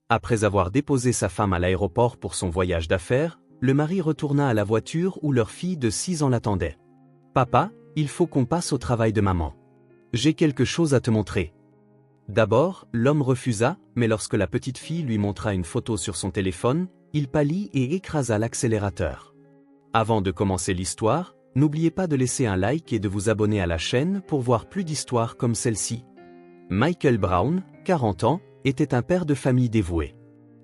Après avoir déposé sa femme à l'aéroport pour son voyage d'affaires, le mari retourna à la voiture où leur fille de 6 ans l'attendait. « Papa, il faut qu'on passe au travail de maman. J'ai quelque chose à te montrer. » D'abord, l'homme refusa, mais lorsque la petite fille lui montra une photo sur son téléphone, il pâlit et écrasa l'accélérateur. Avant de commencer l'histoire, n'oubliez pas de laisser un like et de vous abonner à la chaîne pour voir plus d'histoires comme celle-ci. Michael Brown, 40 ans, était un père de famille dévoué.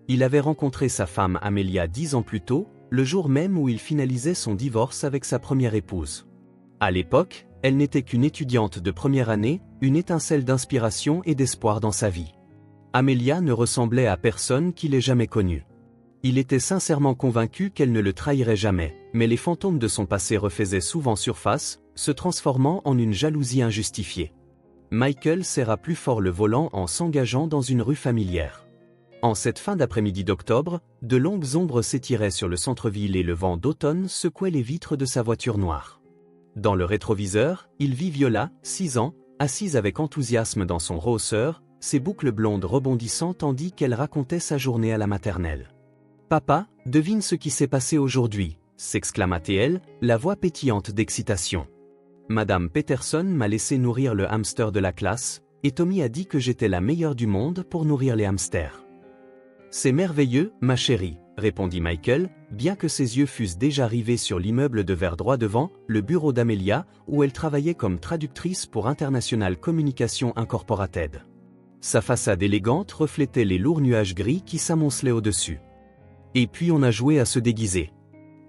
Il avait rencontré sa femme Amelia 10 ans plus tôt, le jour même où il finalisait son divorce avec sa première épouse. À l'époque, elle n'était qu'une étudiante de première année, une étincelle d'inspiration et d'espoir dans sa vie. Amelia ne ressemblait à personne qu'il ait jamais connu. Il était sincèrement convaincu qu'elle ne le trahirait jamais, mais les fantômes de son passé refaisaient souvent surface, se transformant en une jalousie injustifiée. Michael serra plus fort le volant en s'engageant dans une rue familière. En cette fin d'après-midi d'octobre, de longues ombres s'étiraient sur le centre-ville et le vent d'automne secouait les vitres de sa voiture noire. Dans le rétroviseur, il vit Viola, 6 ans, assise avec enthousiasme dans son rehausseur, ses boucles blondes rebondissant tandis qu'elle racontait sa journée à la maternelle. « Papa, devine ce qui s'est passé aujourd'hui » s'exclama-t-elle, la voix pétillante d'excitation. « Madame Peterson m'a laissé nourrir le hamster de la classe, et Tommy a dit que j'étais la meilleure du monde pour nourrir les hamsters. »« C'est merveilleux, ma chérie, » répondit Michael, bien que ses yeux fussent déjà rivés sur l'immeuble de verre droit devant, le bureau d'Amelia, où elle travaillait comme traductrice pour International Communication Incorporated. Sa façade élégante reflétait les lourds nuages gris qui s'amoncelaient au-dessus. Et puis on a joué à se déguiser.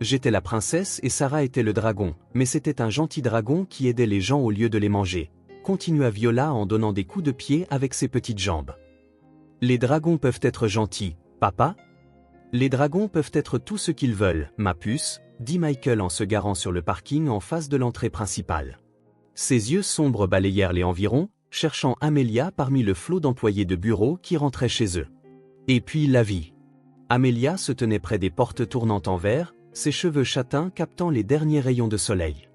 J'étais la princesse et Sarah était le dragon, mais c'était un gentil dragon qui aidait les gens au lieu de les manger, continua Viola en donnant des coups de pied avec ses petites jambes. Les dragons peuvent être gentils, papa ? Les dragons peuvent être tout ce qu'ils veulent, ma puce, dit Michael en se garant sur le parking en face de l'entrée principale. Ses yeux sombres balayèrent les environs, cherchant Amelia parmi le flot d'employés de bureau qui rentraient chez eux. Et puis la vie. Amelia se tenait près des portes tournantes en verre, ses cheveux châtains captant les derniers rayons de soleil.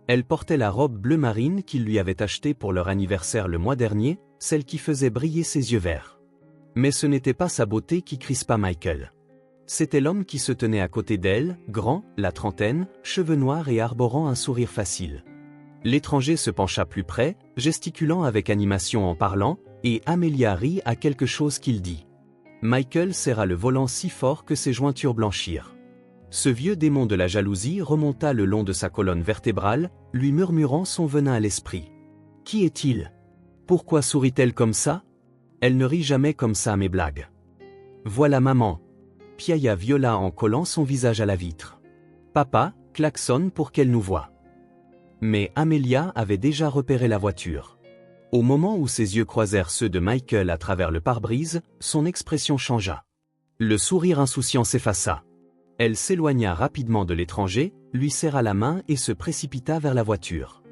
Elle portait la robe bleu marine qu'il lui avait achetée pour leur anniversaire le mois dernier, celle qui faisait briller ses yeux verts. Mais ce n'était pas sa beauté qui crispa Michael. C'était l'homme qui se tenait à côté d'elle, grand, la trentaine, cheveux noirs et arborant un sourire facile. L'étranger se pencha plus près, gesticulant avec animation en parlant, et Amelia rit à quelque chose qu'il dit. Michael serra le volant si fort que ses jointures blanchirent. Ce vieux démon de la jalousie remonta le long de sa colonne vertébrale, lui murmurant son venin à l'esprit. « Qui est-il ? Pourquoi sourit-elle comme ça ? Elle ne rit jamais comme ça à mes blagues. »« Voilà maman !» piailla Viola en collant son visage à la vitre. « Papa, klaxonne pour qu'elle nous voie. » Mais Amelia avait déjà repéré la voiture. Au moment où ses yeux croisèrent ceux de Michael à travers le pare-brise, son expression changea. Le sourire insouciant s'effaça. Elle s'éloigna rapidement de l'étranger, lui serra la main et se précipita vers la voiture.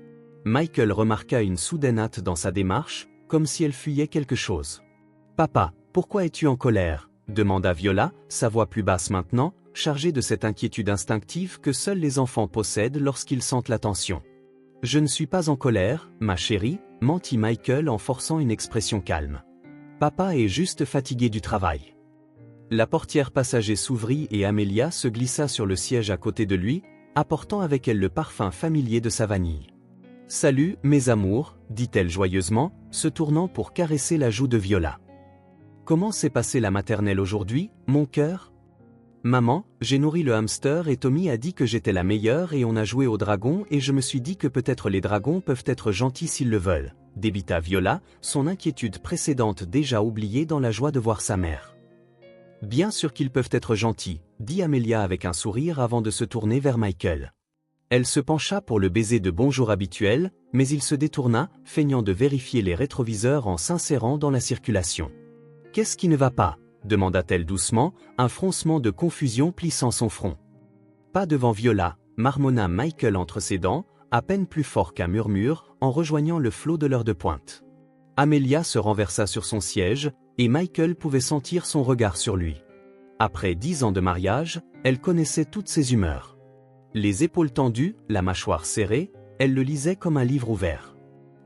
Michael remarqua une soudaine hâte dans sa démarche, comme si elle fuyait quelque chose. « Papa, pourquoi es-tu en colère ?» demanda Viola, sa voix plus basse maintenant, chargée de cette inquiétude instinctive que seuls les enfants possèdent lorsqu'ils sentent la tension. « Je ne suis pas en colère, ma chérie, » mentit Michael en forçant une expression calme. « Papa est juste fatigué du travail. » La portière passager s'ouvrit et Amelia se glissa sur le siège à côté de lui, apportant avec elle le parfum familier de sa vanille. « Salut, mes amours, » dit-elle joyeusement, se tournant pour caresser la joue de Viola. « Comment s'est passée la maternelle aujourd'hui, mon cœur ? » « Maman, j'ai nourri le hamster et Tommy a dit que j'étais la meilleure et on a joué au dragon et je me suis dit que peut-être les dragons peuvent être gentils s'ils le veulent, » débita Viola, son inquiétude précédente déjà oubliée dans la joie de voir sa mère. « Bien sûr qu'ils peuvent être gentils, » dit Amelia avec un sourire avant de se tourner vers Michael. Elle se pencha pour le baiser de bonjour habituel, mais il se détourna, feignant de vérifier les rétroviseurs en s'insérant dans la circulation. « Qu'est-ce qui ne va pas ? » demanda-t-elle doucement, un froncement de confusion plissant son front. « Pas devant Viola, » marmonna Michael entre ses dents, à peine plus fort qu'un murmure, en rejoignant le flot de l'heure de pointe. Amelia se renversa sur son siège, et Michael pouvait sentir son regard sur lui. Après 10 ans de mariage, elle connaissait toutes ses humeurs. Les épaules tendues, la mâchoire serrée, elle le lisait comme un livre ouvert.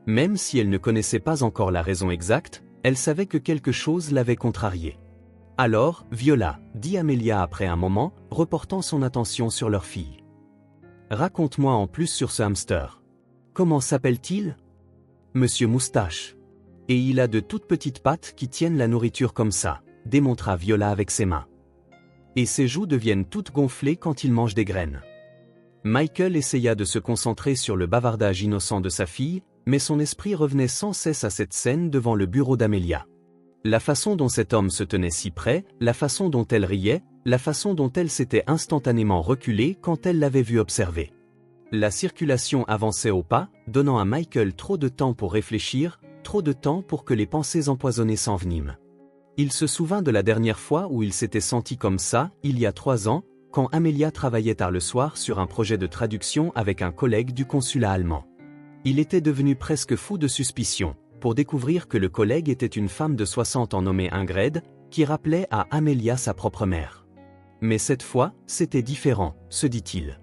Même si elle ne connaissait pas encore la raison exacte, elle savait que quelque chose l'avait contrariée. Alors, Viola, dit Amelia après un moment, reportant son attention sur leur fille. Raconte-moi en plus sur ce hamster. Comment s'appelle-t-il? Monsieur Moustache. Et il a de toutes petites pattes qui tiennent la nourriture comme ça, démontra Viola avec ses mains. Et ses joues deviennent toutes gonflées quand il mange des graines. Michael essaya de se concentrer sur le bavardage innocent de sa fille, mais son esprit revenait sans cesse à cette scène devant le bureau d'Amelia. La façon dont cet homme se tenait si près, la façon dont elle riait, la façon dont elle s'était instantanément reculée quand elle l'avait vu observer. La circulation avançait au pas, donnant à Michael trop de temps pour réfléchir, trop de temps pour que les pensées empoisonnées s'enveniment. Il se souvint de la dernière fois où il s'était senti comme ça, il y a 3 ans, quand Amelia travaillait tard le soir sur un projet de traduction avec un collègue du consulat allemand. Il était devenu presque fou de suspicion, pour découvrir que le collègue était une femme de 60 ans nommée Ingrid, qui rappelait à Amelia sa propre mère. Mais cette fois, c'était différent, se dit-il.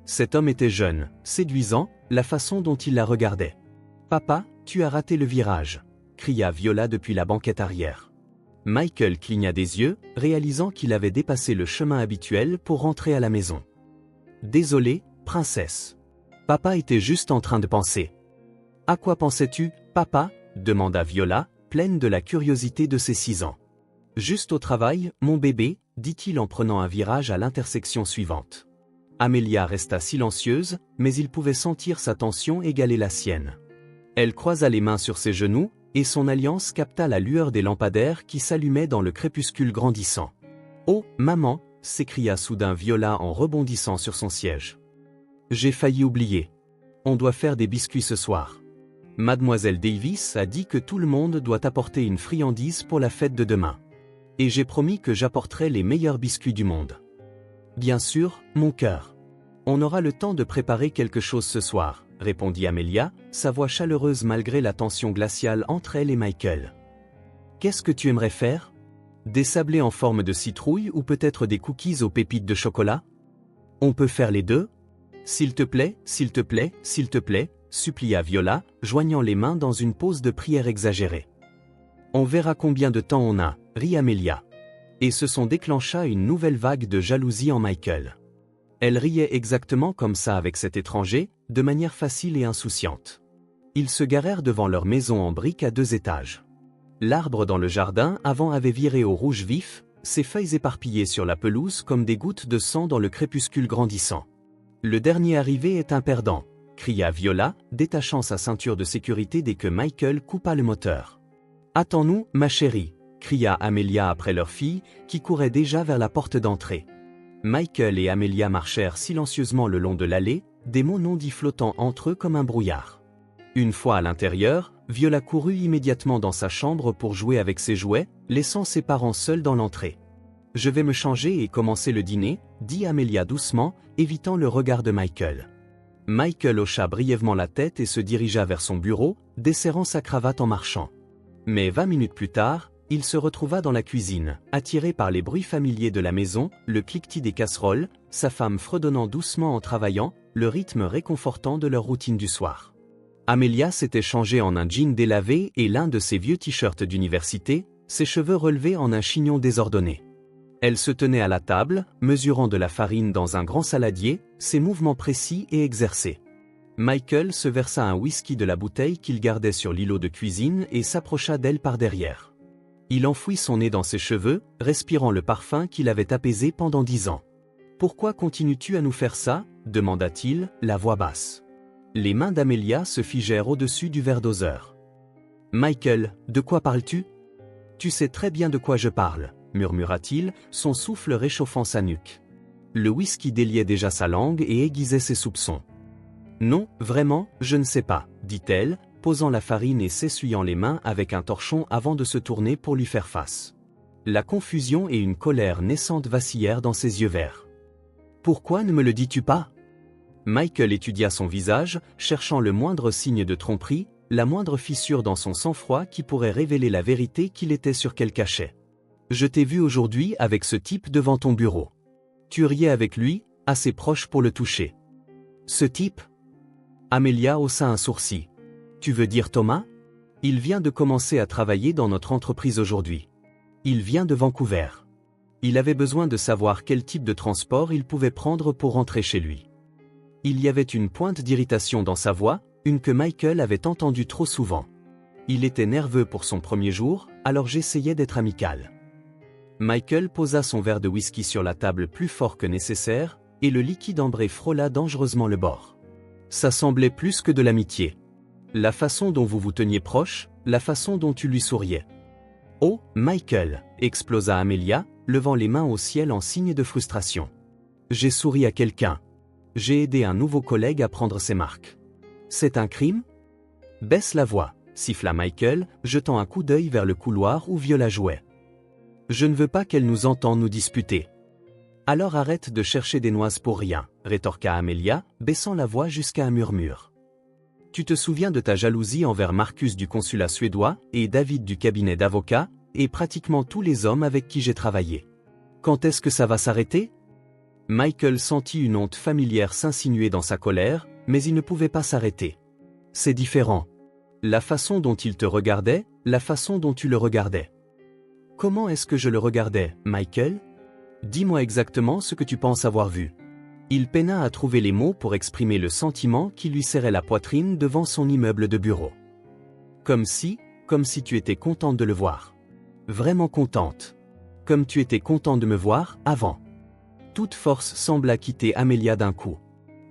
Cet homme était jeune, séduisant, la façon dont il la regardait. « Papa, tu as raté le virage !» cria Viola depuis la banquette arrière. Michael cligna des yeux, réalisant qu'il avait dépassé le chemin habituel pour rentrer à la maison. « Désolé, princesse. Papa était juste en train de penser. »« À quoi pensais-tu, papa ?» demanda Viola, pleine de la curiosité de ses 6 ans. « Juste au travail, mon bébé, » dit-il en prenant un virage à l'intersection suivante. Amelia resta silencieuse, mais il pouvait sentir sa tension égaler la sienne. Elle croisa les mains sur ses genoux, et son alliance capta la lueur des lampadaires qui s'allumaient dans le crépuscule grandissant. « Oh, maman !» s'écria soudain Viola en rebondissant sur son siège. « J'ai failli oublier. On doit faire des biscuits ce soir. Mademoiselle Davis a dit que tout le monde doit apporter une friandise pour la fête de demain. Et j'ai promis que j'apporterai les meilleurs biscuits du monde. Bien sûr, mon cœur. On aura le temps de préparer quelque chose ce soir, répondit Amelia, sa voix chaleureuse malgré la tension glaciale entre elle et Michael. Qu'est-ce que tu aimerais faire? Des sablés en forme de citrouille ou peut-être des cookies aux pépites de chocolat? On peut faire les deux? S'il te plaît, s'il te plaît, s'il te plaît, supplia Viola, joignant les mains dans une pose de prière exagérée. On verra combien de temps on a, rit Amelia. Et ce son déclencha une nouvelle vague de jalousie en Michael. Elle riait exactement comme ça avec cet étranger, de manière facile et insouciante. Ils se garèrent devant leur maison en briques à 2 étages. L'arbre dans le jardin avant avait viré au rouge vif, ses feuilles éparpillées sur la pelouse comme des gouttes de sang dans le crépuscule grandissant. Le dernier arrivé est un perdant, cria Viola, détachant sa ceinture de sécurité dès que Michael coupa le moteur. Attends-nous, ma chérie, cria Amelia après leur fille, qui courait déjà vers la porte d'entrée. Michael et Amelia marchèrent silencieusement le long de l'allée, des mots non dits flottant entre eux comme un brouillard. Une fois à l'intérieur, Viola courut immédiatement dans sa chambre pour jouer avec ses jouets, laissant ses parents seuls dans l'entrée. « Je vais me changer et commencer le dîner », dit Amelia doucement, évitant le regard de Michael. Michael hocha brièvement la tête et se dirigea vers son bureau, desserrant sa cravate en marchant. Mais 20 minutes plus tard, il se retrouva dans la cuisine, attiré par les bruits familiers de la maison, le cliquetis des casseroles, sa femme fredonnant doucement en travaillant, le rythme réconfortant de leur routine du soir. Amelia s'était changée en un jean délavé et l'un de ses vieux t-shirts d'université, ses cheveux relevés en un chignon désordonné. Elle se tenait à la table, mesurant de la farine dans un grand saladier, ses mouvements précis et exercés. Michael se versa un whisky de la bouteille qu'il gardait sur l'îlot de cuisine et s'approcha d'elle par derrière. Il enfouit son nez dans ses cheveux, respirant le parfum qu'il avait apaisé pendant 10 ans. « Pourquoi continues-tu à nous faire ça ?» demanda-t-il, la voix basse. Les mains d'Amelia se figèrent au-dessus du verre doseur. « Michael, de quoi parles-tu ?»« Tu sais très bien de quoi je parle, » murmura-t-il, son souffle réchauffant sa nuque. Le whisky déliait déjà sa langue et aiguisait ses soupçons. « Non, vraiment, je ne sais pas, » dit-elle, posant la farine et s'essuyant les mains avec un torchon avant de se tourner pour lui faire face. La confusion et une colère naissante vacillèrent dans ses yeux verts. « Pourquoi ne me le dis-tu pas ?» Michael étudia son visage, cherchant le moindre signe de tromperie, la moindre fissure dans son sang-froid qui pourrait révéler la vérité qu'il était sur qu'elle cachait. « Je t'ai vu aujourd'hui avec ce type devant ton bureau. Tu riais avec lui, assez proche pour le toucher. »« Ce type ?» Amelia haussa un sourcil. « Tu veux dire Thomas ? Il vient de commencer à travailler dans notre entreprise aujourd'hui. Il vient de Vancouver. Il avait besoin de savoir quel type de transport il pouvait prendre pour rentrer chez lui. Il y avait une pointe d'irritation dans sa voix, une que Michael avait entendue trop souvent. Il était nerveux pour son premier jour, alors j'essayais d'être amical. Michael posa son verre de whisky sur la table plus fort que nécessaire, et le liquide ambré frôla dangereusement le bord. Ça semblait plus que de l'amitié. La façon dont vous vous teniez proche, la façon dont tu lui souriais. « Oh, Michael !» explosa Amelia, levant les mains au ciel en signe de frustration. « J'ai souri à quelqu'un. J'ai aidé un nouveau collègue à prendre ses marques. C'est un crime ?» « Baisse la voix !» siffla Michael, jetant un coup d'œil vers le couloir où Viola jouait. « Je ne veux pas qu'elle nous entende nous disputer. »« Alors arrête de chercher des noises pour rien », rétorqua Amelia, baissant la voix jusqu'à un murmure. « Tu te souviens de ta jalousie envers Marcus du consulat suédois et David du cabinet d'avocats, et pratiquement tous les hommes avec qui j'ai travaillé. Quand est-ce que ça va s'arrêter ?» Michael sentit une honte familière s'insinuer dans sa colère, mais il ne pouvait pas s'arrêter. « C'est différent. La façon dont il te regardait, la façon dont tu le regardais. » « Comment est-ce que je le regardais, Michael ? Dis-moi exactement ce que tu penses avoir vu. » Il peina à trouver les mots pour exprimer le sentiment qui lui serrait la poitrine devant son immeuble de bureau. Comme si tu étais contente de le voir. Vraiment contente. Comme tu étais contente de me voir, avant. Toute force sembla quitter Amelia d'un coup.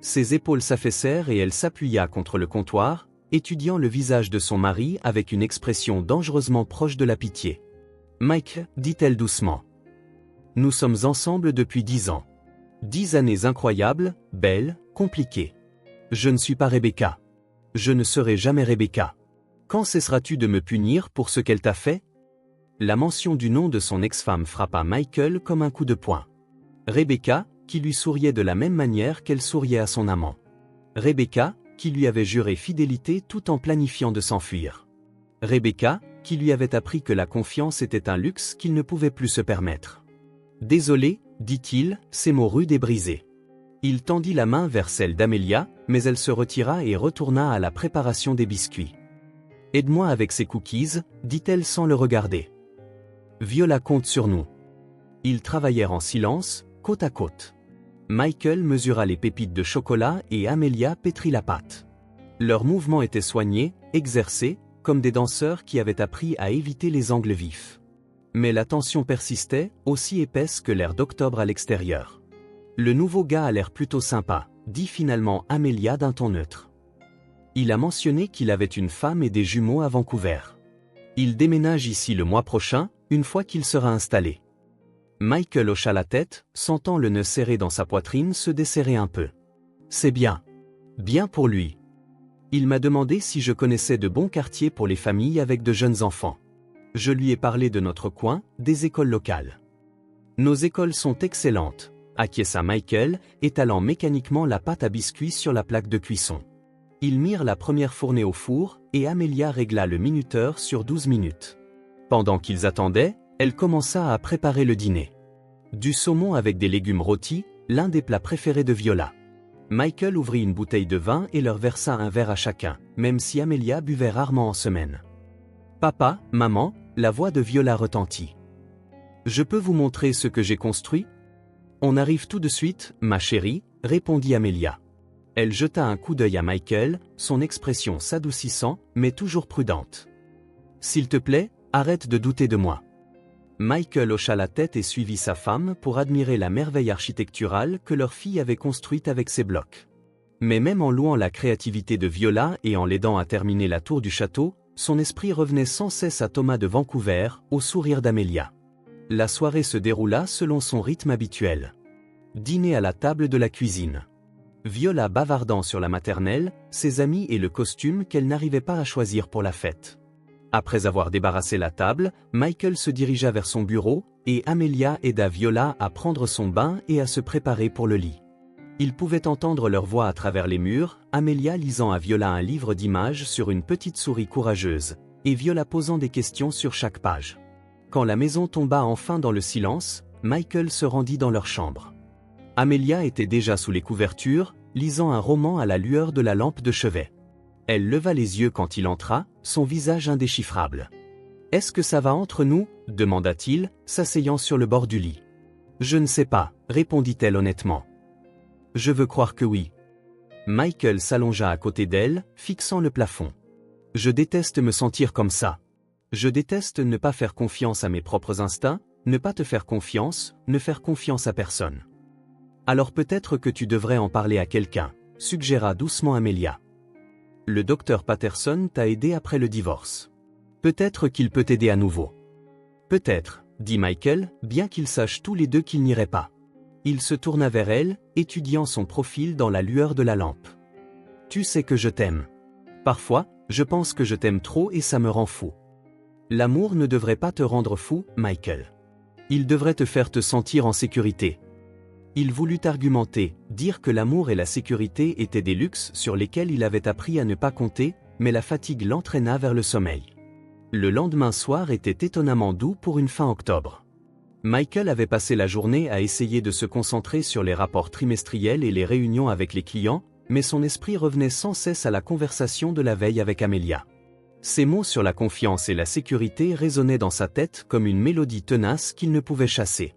Ses épaules s'affaissèrent et elle s'appuya contre le comptoir, étudiant le visage de son mari avec une expression dangereusement proche de la pitié. « Mike, dit-elle doucement. Nous sommes ensemble depuis 10 ans. 10 années incroyables, belles, compliquées. Je ne suis pas Rebecca. Je ne serai jamais Rebecca. Quand cesseras-tu de me punir pour ce qu'elle t'a fait ?» La mention du nom de son ex-femme frappa Michael comme un coup de poing. Rebecca, qui lui souriait de la même manière qu'elle souriait à son amant. Rebecca, qui lui avait juré fidélité tout en planifiant de s'enfuir. Rebecca, qui lui avait appris que la confiance était un luxe qu'il ne pouvait plus se permettre. « Désolé, dit-il, ces mots rudes et brisés. » Il tendit la main vers celle d'Amelia, mais elle se retira et retourna à la préparation des biscuits. « Aide-moi avec ces cookies, dit-elle sans le regarder. Viola compte sur nous. » Ils travaillèrent en silence, côte à côte. Michael mesura les pépites de chocolat et Amelia pétrit la pâte. Leurs mouvements étaient soignés, exercés, comme des danseurs qui avaient appris à éviter les angles vifs. Mais la tension persistait, aussi épaisse que l'air d'octobre à l'extérieur. « Le nouveau gars a l'air plutôt sympa », dit finalement Amelia d'un ton neutre. Il a mentionné qu'il avait une femme et des jumeaux à Vancouver. Il déménage ici le mois prochain, une fois qu'il sera installé. Michael hocha la tête, sentant le nœud serré dans sa poitrine se desserrer un peu. C'est bien. Bien pour lui. Il m'a demandé si je connaissais de bons quartiers pour les familles avec de jeunes enfants. Je lui ai parlé de notre coin, des écoles locales. Nos écoles sont excellentes, acquiesça Michael, étalant mécaniquement la pâte à biscuits sur la plaque de cuisson. Ils mirent la première fournée au four, et Amelia régla le minuteur sur 12 minutes. Pendant qu'ils attendaient, elle commença à préparer le dîner. Du saumon avec des légumes rôtis, l'un des plats préférés de Viola. Michael ouvrit une bouteille de vin et leur versa un verre à chacun, même si Amelia buvait rarement en semaine. « Papa, maman », la voix de Viola retentit. « Je peux vous montrer ce que j'ai construit ?»« On arrive tout de suite, ma chérie », répondit Amelia. Elle jeta un coup d'œil à Michael, son expression s'adoucissant, mais toujours prudente. « S'il te plaît, arrête de douter de moi. » Michael hocha la tête et suivit sa femme pour admirer la merveille architecturale que leur fille avait construite avec ses blocs. Mais même en louant la créativité de Viola et en l'aidant à terminer la tour du château, son esprit revenait sans cesse à Thomas de Vancouver, au sourire d'Amelia. La soirée se déroula selon son rythme habituel. Dîner à la table de la cuisine. Viola bavardant sur la maternelle, ses amis et le costume qu'elle n'arrivait pas à choisir pour la fête. Après avoir débarrassé la table, Michael se dirigea vers son bureau, et Amelia aida Viola à prendre son bain et à se préparer pour le lit. Il pouvait entendre leur voix à travers les murs, Amelia lisant à Viola un livre d'images sur une petite souris courageuse, et Viola posant des questions sur chaque page. Quand la maison tomba enfin dans le silence, Michael se rendit dans leur chambre. Amelia était déjà sous les couvertures, lisant un roman à la lueur de la lampe de chevet. Elle leva les yeux quand il entra, son visage indéchiffrable. « Est-ce que ça va entre nous? Demanda-t-il, s'asseyant sur le bord du lit. Je ne sais pas, répondit-elle honnêtement. Je veux croire que oui. Michael s'allongea à côté d'elle, fixant le plafond. Je déteste me sentir comme ça. Je déteste ne pas faire confiance à mes propres instincts, ne pas te faire confiance, ne faire confiance à personne. Alors peut-être que tu devrais en parler à quelqu'un, suggéra doucement Amelia. Le docteur Patterson t'a aidé après le divorce. Peut-être qu'il peut t'aider à nouveau. Peut-être, dit Michael, bien qu'ils sachent tous les deux qu'ils n'iraient pas. Il se tourna vers elle, étudiant son profil dans la lueur de la lampe. Tu sais que je t'aime. Parfois, je pense que je t'aime trop et ça me rend fou. L'amour ne devrait pas te rendre fou, Michael. Il devrait te faire te sentir en sécurité. Il voulut argumenter, dire que l'amour et la sécurité étaient des luxes sur lesquels il avait appris à ne pas compter, mais la fatigue l'entraîna vers le sommeil. Le lendemain soir était étonnamment doux pour une fin octobre. Michael avait passé la journée à essayer de se concentrer sur les rapports trimestriels et les réunions avec les clients, mais son esprit revenait sans cesse à la conversation de la veille avec Amelia. Ces mots sur la confiance et la sécurité résonnaient dans sa tête comme une mélodie tenace qu'il ne pouvait chasser.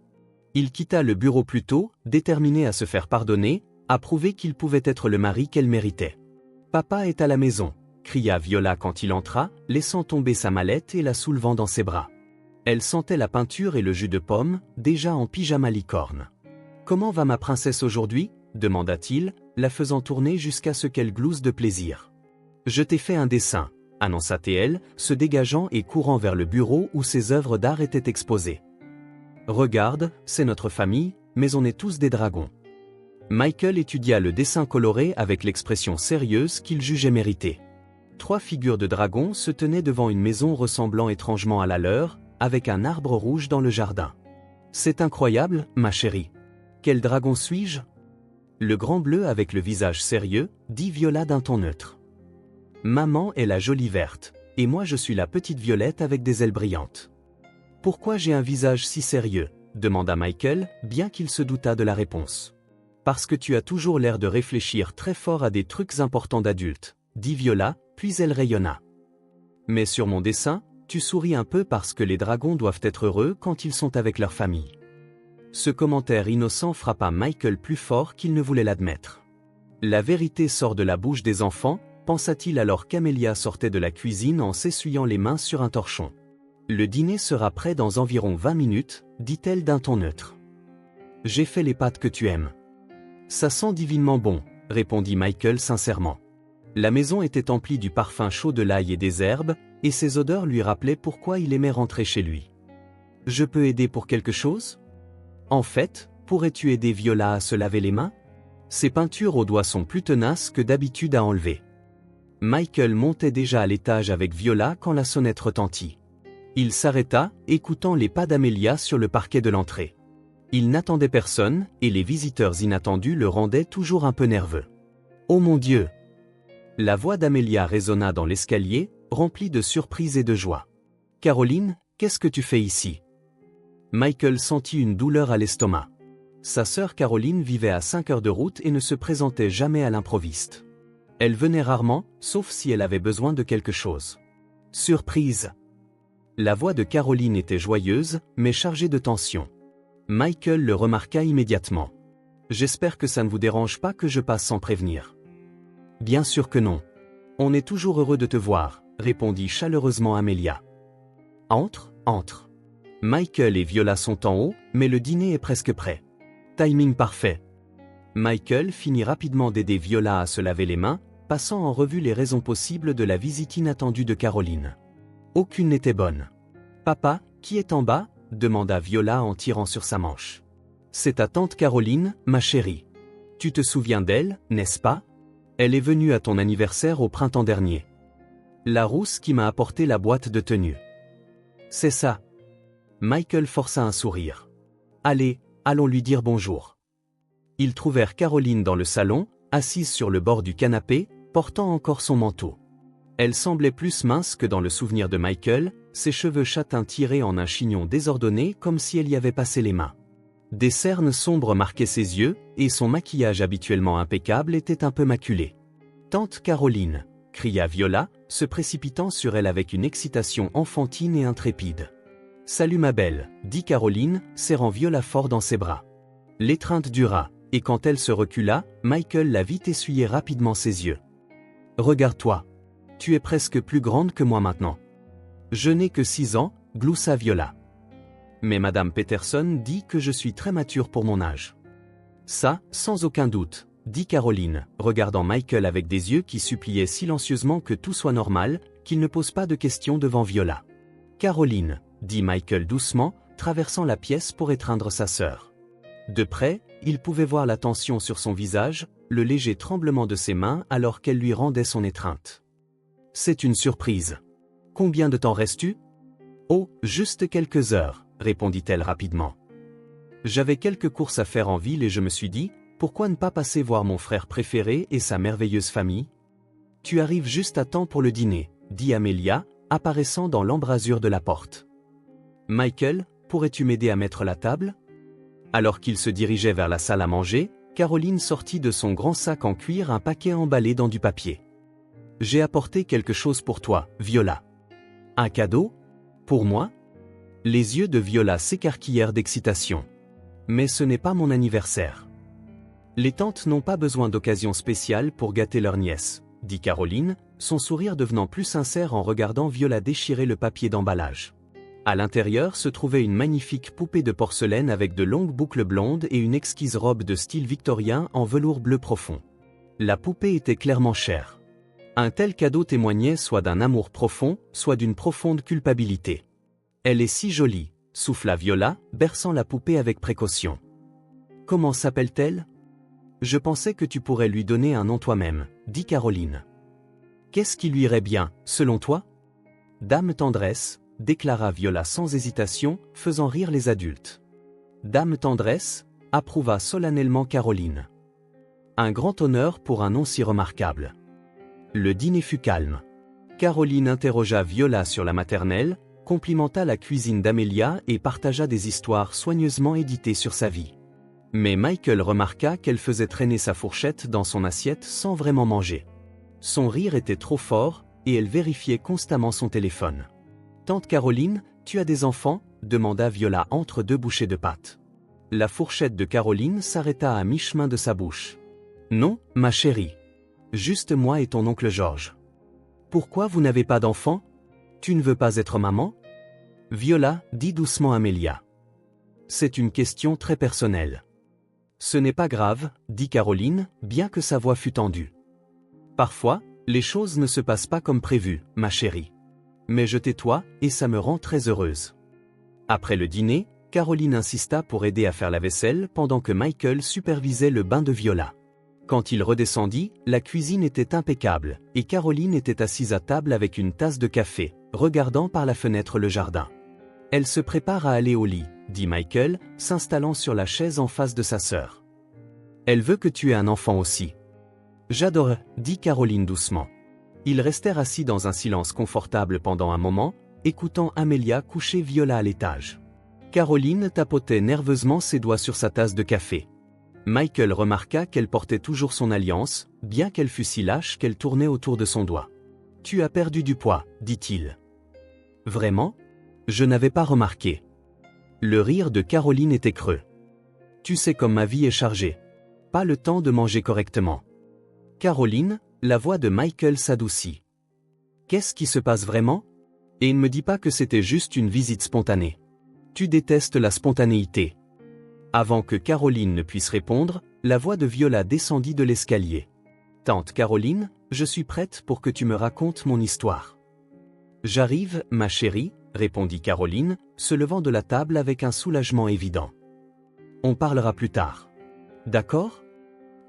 Il quitta le bureau plus tôt, déterminé à se faire pardonner, à prouver qu'il pouvait être le mari qu'elle méritait. « Papa est à la maison », cria Viola quand il entra, laissant tomber sa mallette et la soulevant dans ses bras. Elle sentait la peinture et le jus de pomme, déjà en pyjama licorne. « Comment va ma princesse aujourd'hui » demanda-t-il, la faisant tourner jusqu'à ce qu'elle glousse de plaisir. « Je t'ai fait un dessin », annonça TL, se dégageant et courant vers le bureau où ses œuvres d'art étaient exposées. Regarde, c'est notre famille, mais on est tous des dragons. Michael étudia le dessin coloré avec l'expression sérieuse qu'il jugeait méritée. 3 figures de dragons se tenaient devant une maison ressemblant étrangement à la leur, avec un arbre rouge dans le jardin. C'est incroyable, ma chérie. Quel dragon suis-je? Le grand bleu avec le visage sérieux, dit Viola d'un ton neutre. Maman est la jolie verte, et moi je suis la petite violette avec des ailes brillantes. Pourquoi j'ai un visage si sérieux? Demanda Michael, bien qu'il se doutât de la réponse. Parce que tu as toujours l'air de réfléchir très fort à des trucs importants d'adulte, dit Viola, puis elle rayonna. Mais sur mon dessin, tu souris un peu parce que les dragons doivent être heureux quand ils sont avec leur famille. Ce commentaire innocent frappa Michael plus fort qu'il ne voulait l'admettre. La vérité sort de la bouche des enfants, pensa-t-il alors qu'Amelia sortait de la cuisine en s'essuyant les mains sur un torchon. Le dîner sera prêt dans environ 20 minutes, dit-elle d'un ton neutre. J'ai fait les pâtes que tu aimes. Ça sent divinement bon, répondit Michael sincèrement. La maison était emplie du parfum chaud de l'ail et des herbes, et ces odeurs lui rappelaient pourquoi il aimait rentrer chez lui. Je peux aider pour quelque chose? En fait, pourrais-tu aider Viola à se laver les mains? Ses peintures aux doigts sont plus tenaces que d'habitude à enlever. Michael montait déjà à l'étage avec Viola quand la sonnette retentit. Il s'arrêta, écoutant les pas d'Amelia sur le parquet de l'entrée. Il n'attendait personne, et les visiteurs inattendus le rendaient toujours un peu nerveux. « Oh mon Dieu !» La voix d'Amelia résonna dans l'escalier, remplie de surprise et de joie. « Caroline, qu'est-ce que tu fais ici ?» Michael sentit une douleur à l'estomac. Sa sœur Caroline vivait à 5 heures de route et ne se présentait jamais à l'improviste. Elle venait rarement, sauf si elle avait besoin de quelque chose. Surprise! La voix de Caroline était joyeuse, mais chargée de tension. Michael le remarqua immédiatement. « J'espère que ça ne vous dérange pas que je passe sans prévenir. »« Bien sûr que non. On est toujours heureux de te voir, » répondit chaleureusement Amelia. « Entre, entre. » Michael et Viola sont en haut, mais le dîner est presque prêt. Timing parfait. Michael finit rapidement d'aider Viola à se laver les mains, passant en revue les raisons possibles de la visite inattendue de Caroline. Aucune n'était bonne. « Papa, qui est en bas ?» demanda Viola en tirant sur sa manche. « C'est ta tante Caroline, ma chérie. Tu te souviens d'elle, n'est-ce pas? Elle est venue à ton anniversaire au printemps dernier. La rousse qui m'a apporté la boîte de tenue. » C'est ça. Michael força un sourire. « Allez, allons lui dire bonjour. » Ils trouvèrent Caroline dans le salon, assise sur le bord du canapé, portant encore son manteau. Elle semblait plus mince que dans le souvenir de Michael, ses cheveux châtains tirés en un chignon désordonné comme si elle y avait passé les mains. Des cernes sombres marquaient ses yeux, et son maquillage habituellement impeccable était un peu maculé. « Tante Caroline !» cria Viola, se précipitant sur elle avec une excitation enfantine et intrépide. « Salut ma belle », dit Caroline, serrant Viola fort dans ses bras. L'étreinte dura, et quand elle se recula, Michael la vit essuyer rapidement ses yeux. « Regarde-toi. Tu es presque plus grande que moi maintenant. »« Je n'ai que 6 ans, gloussa Viola. Mais Madame Peterson dit que je suis très mature pour mon âge. »« Ça, sans aucun doute, » dit Caroline, regardant Michael avec des yeux qui suppliaient silencieusement que tout soit normal, qu'il ne pose pas de questions devant Viola. « Caroline, » dit Michael doucement, traversant la pièce pour étreindre sa sœur. De près, il pouvait voir la tension sur son visage, le léger tremblement de ses mains alors qu'elle lui rendait son étreinte. « C'est une surprise. Combien de temps restes-tu ? » « Oh, juste quelques heures, » répondit-elle rapidement. « J'avais quelques courses à faire en ville et je me suis dit, pourquoi ne pas passer voir mon frère préféré et sa merveilleuse famille ? Tu arrives juste à temps pour le dîner, dit Amelia, apparaissant dans l'embrasure de la porte. Michael, pourrais-tu m'aider à mettre la table ? Alors qu'il se dirigeait vers la salle à manger, Caroline sortit de son grand sac en cuir un paquet emballé dans du papier. J'ai apporté quelque chose pour toi, Viola. Un cadeau ? Pour moi ? Les yeux de Viola s'écarquillèrent d'excitation. Mais ce n'est pas mon anniversaire. Les tantes n'ont pas besoin d'occasion spéciale pour gâter leur nièce, dit Caroline, son sourire devenant plus sincère en regardant Viola déchirer le papier d'emballage. À l'intérieur se trouvait une magnifique poupée de porcelaine avec de longues boucles blondes et une exquise robe de style victorien en velours bleu profond. La poupée était clairement chère. Un tel cadeau témoignait soit d'un amour profond, soit d'une profonde culpabilité. « Elle est si jolie », souffla Viola, berçant la poupée avec précaution. « Comment s'appelle-t-elle ? Je pensais que tu pourrais lui donner un nom toi-même, dit Caroline. Qu'est-ce qui lui irait bien, selon toi ? Dame Tendresse, déclara Viola sans hésitation, faisant rire les adultes. Dame Tendresse, approuva solennellement Caroline. Un grand honneur pour un nom si remarquable. Le dîner fut calme. Caroline interrogea Viola sur la maternelle, complimenta la cuisine d'Amelia et partagea des histoires soigneusement éditées sur sa vie. Mais Michael remarqua qu'elle faisait traîner sa fourchette dans son assiette sans vraiment manger. Son rire était trop fort, et elle vérifiait constamment son téléphone. « Tante Caroline, tu as des enfants ?» demanda Viola entre deux bouchées de pâte. La fourchette de Caroline s'arrêta à mi-chemin de sa bouche. « Non, ma chérie. Juste moi et ton oncle Georges. »« Pourquoi vous n'avez pas d'enfants ? Tu ne veux pas être maman ?» Viola, dit doucement Amelia. « C'est une question très personnelle. »« Ce n'est pas grave, » dit Caroline, bien que sa voix fût tendue. « Parfois, les choses ne se passent pas comme prévu, ma chérie. Mais je tais-toi, et ça me rend très heureuse. » Après le dîner, Caroline insista pour aider à faire la vaisselle pendant que Michael supervisait le bain de Viola. Quand il redescendit, la cuisine était impeccable, et Caroline était assise à table avec une tasse de café, regardant par la fenêtre le jardin. « Elle se prépare à aller au lit, » dit Michael, s'installant sur la chaise en face de sa sœur. « Elle veut que tu aies un enfant aussi. »« J'adore, » dit Caroline doucement. Ils restèrent assis dans un silence confortable pendant un moment, écoutant Amelia coucher Viola à l'étage. Caroline tapotait nerveusement ses doigts sur sa tasse de café. Michael remarqua qu'elle portait toujours son alliance, bien qu'elle fût si lâche qu'elle tournait autour de son doigt. « Tu as perdu du poids, » dit-il. « Vraiment ? Je n'avais pas remarqué. » Le rire de Caroline était creux. « Tu sais comme ma vie est chargée. Pas le temps de manger correctement. » Caroline, la voix de Michael s'adoucit. « Qu'est-ce qui se passe vraiment ? Et ne me dis pas que c'était juste une visite spontanée. Tu détestes la spontanéité. » Avant que Caroline ne puisse répondre, la voix de Viola descendit de l'escalier. « Tante Caroline, je suis prête pour que tu me racontes mon histoire. »« J'arrive, ma chérie, » répondit Caroline, se levant de la table avec un soulagement évident. « On parlera plus tard. D'accord ?»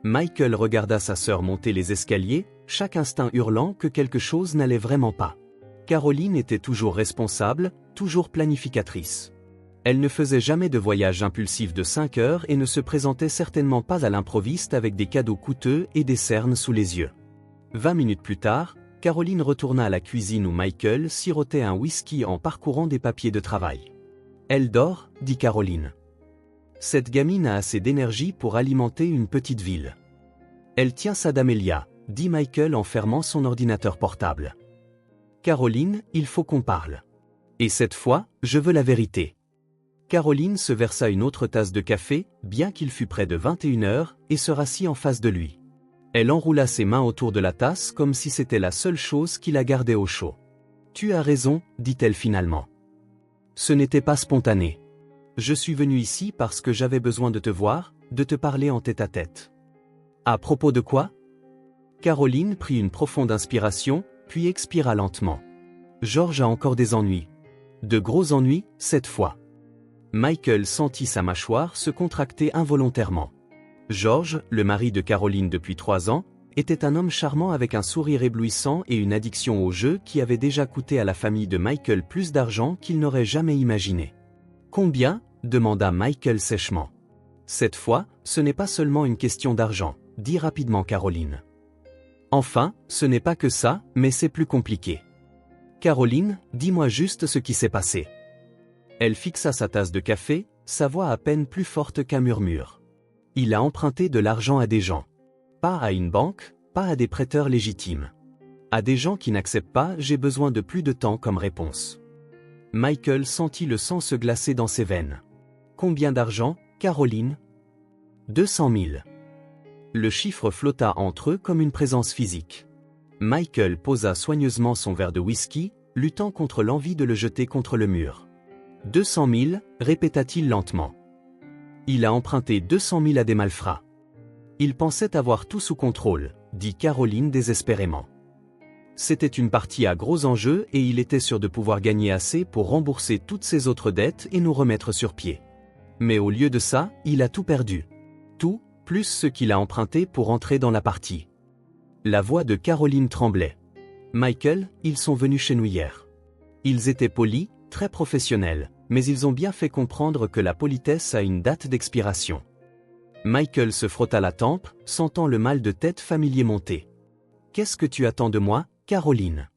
Michael regarda sa sœur monter les escaliers, chaque instinct hurlant que quelque chose n'allait vraiment pas. Caroline était toujours responsable, toujours planificatrice. Elle ne faisait jamais de voyage impulsif de 5 heures et ne se présentait certainement pas à l'improviste avec des cadeaux coûteux et des cernes sous les yeux. 20 minutes plus tard, Caroline retourna à la cuisine où Michael sirotait un whisky en parcourant des papiers de travail. « Elle dort, » dit Caroline. « Cette gamine a assez d'énergie pour alimenter une petite ville. »« Elle tient ça d'Amelia, » dit Michael en fermant son ordinateur portable. Caroline, il faut qu'on parle. Et cette fois, je veux la vérité. Caroline se versa une autre tasse de café, bien qu'il fût près de 21 heures, et se rassit en face de lui. Elle enroula ses mains autour de la tasse comme si c'était la seule chose qui la gardait au chaud. « Tu as raison, dit-elle finalement. Ce n'était pas spontané. Je suis venue ici parce que j'avais besoin de te voir, de te parler en tête-à-tête. À propos de quoi ? Caroline prit une profonde inspiration, puis expira lentement. George a encore des ennuis. De gros ennuis, cette fois. Michael sentit sa mâchoire se contracter involontairement. George, le mari de Caroline depuis 3 ans, était un homme charmant avec un sourire éblouissant et une addiction au jeu qui avait déjà coûté à la famille de Michael plus d'argent qu'il n'aurait jamais imaginé. « Combien ?» demanda Michael sèchement. « Cette fois, ce n'est pas seulement une question d'argent, » dit rapidement Caroline. « Enfin, ce n'est pas que ça, mais c'est plus compliqué. Caroline, dis-moi juste ce qui s'est passé. » Elle fixa sa tasse de café, sa voix à peine plus forte qu'un murmure. « Il a emprunté de l'argent à des gens. Pas à une banque, pas à des prêteurs légitimes. À des gens qui n'acceptent pas, j'ai besoin de plus de temps comme réponse. » Michael sentit le sang se glacer dans ses veines. « Combien d'argent, Caroline ? » 200 000. Le chiffre flotta entre eux comme une présence physique. Michael posa soigneusement son verre de whisky, luttant contre l'envie de le jeter contre le mur. « 200 000, répéta-t-il lentement. Il a emprunté 200 000 à des malfrats. Il pensait avoir tout sous contrôle, dit Caroline désespérément. C'était une partie à gros enjeux et il était sûr de pouvoir gagner assez pour rembourser toutes ses autres dettes et nous remettre sur pied. Mais au lieu de ça, il a tout perdu. Tout, plus ce qu'il a emprunté pour entrer dans la partie. La voix de Caroline tremblait. « Michael, ils sont venus chez nous hier. Ils étaient polis, très professionnels, mais ils ont bien fait comprendre que la politesse a une date d'expiration. » Michael se frotta la tempe, sentant le mal de tête familier monter. « Qu'est-ce que tu attends de moi, Caroline ? »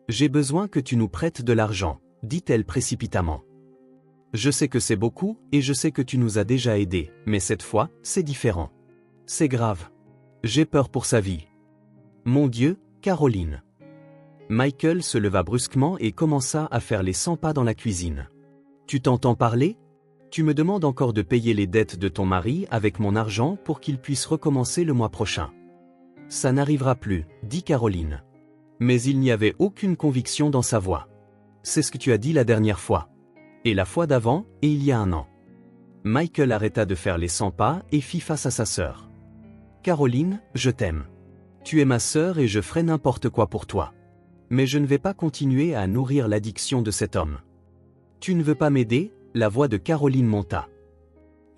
« J'ai besoin que tu nous prêtes de l'argent, » dit-elle précipitamment. « Je sais que c'est beaucoup, et je sais que tu nous as déjà aidés, mais cette fois, c'est différent. C'est grave. J'ai peur pour sa vie. Mon Dieu, Caroline. » Michael se leva brusquement et commença à faire les 100 pas dans la cuisine. « Tu t'entends parler ? Tu me demandes encore de payer les dettes de ton mari avec mon argent pour qu'il puisse recommencer le mois prochain. Ça n'arrivera plus, dit Caroline. Mais il n'y avait aucune conviction dans sa voix. C'est ce que tu as dit la dernière fois. Et la fois d'avant, et il y a un an. Michael arrêta de faire les 100 pas et fit face à sa sœur. Caroline, je t'aime. Tu es ma sœur et je ferai n'importe quoi pour toi. Mais je ne vais pas continuer à nourrir l'addiction de cet homme. Tu ne veux pas m'aider ? La voix de Caroline monta.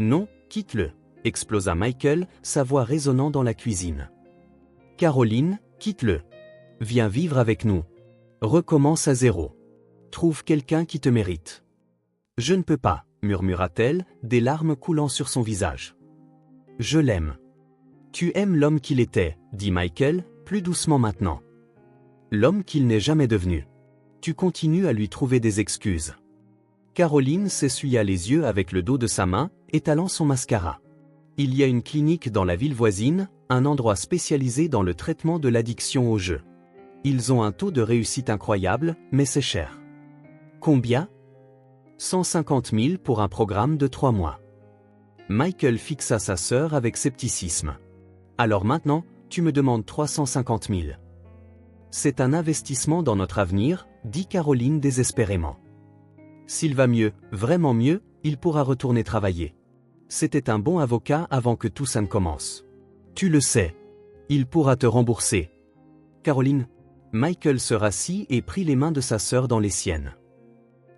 Non, quitte-le, explosa Michael, sa voix résonnant dans la cuisine. Caroline, quitte-le. Viens vivre avec nous. Recommence à zéro. Trouve quelqu'un qui te mérite. Je ne peux pas, murmura-t-elle, des larmes coulant sur son visage. Je l'aime. Tu aimes l'homme qu'il était, dit Michael, plus doucement maintenant. L'homme qu'il n'est jamais devenu. Tu continues à lui trouver des excuses. Caroline s'essuya les yeux avec le dos de sa main, étalant son mascara. Il y a une clinique dans la ville voisine, un endroit spécialisé dans le traitement de l'addiction au jeu. Ils ont un taux de réussite incroyable, mais c'est cher. Combien ? 150 000 pour un programme de 3 mois. Michael fixa sa sœur avec scepticisme. Alors maintenant, tu me demandes 350 000. C'est un investissement dans notre avenir, dit Caroline désespérément. S'il va mieux, vraiment mieux, il pourra retourner travailler. C'était un bon avocat avant que tout ça ne commence. Tu le sais. Il pourra te rembourser. Caroline. Michael se rassit et prit les mains de sa sœur dans les siennes.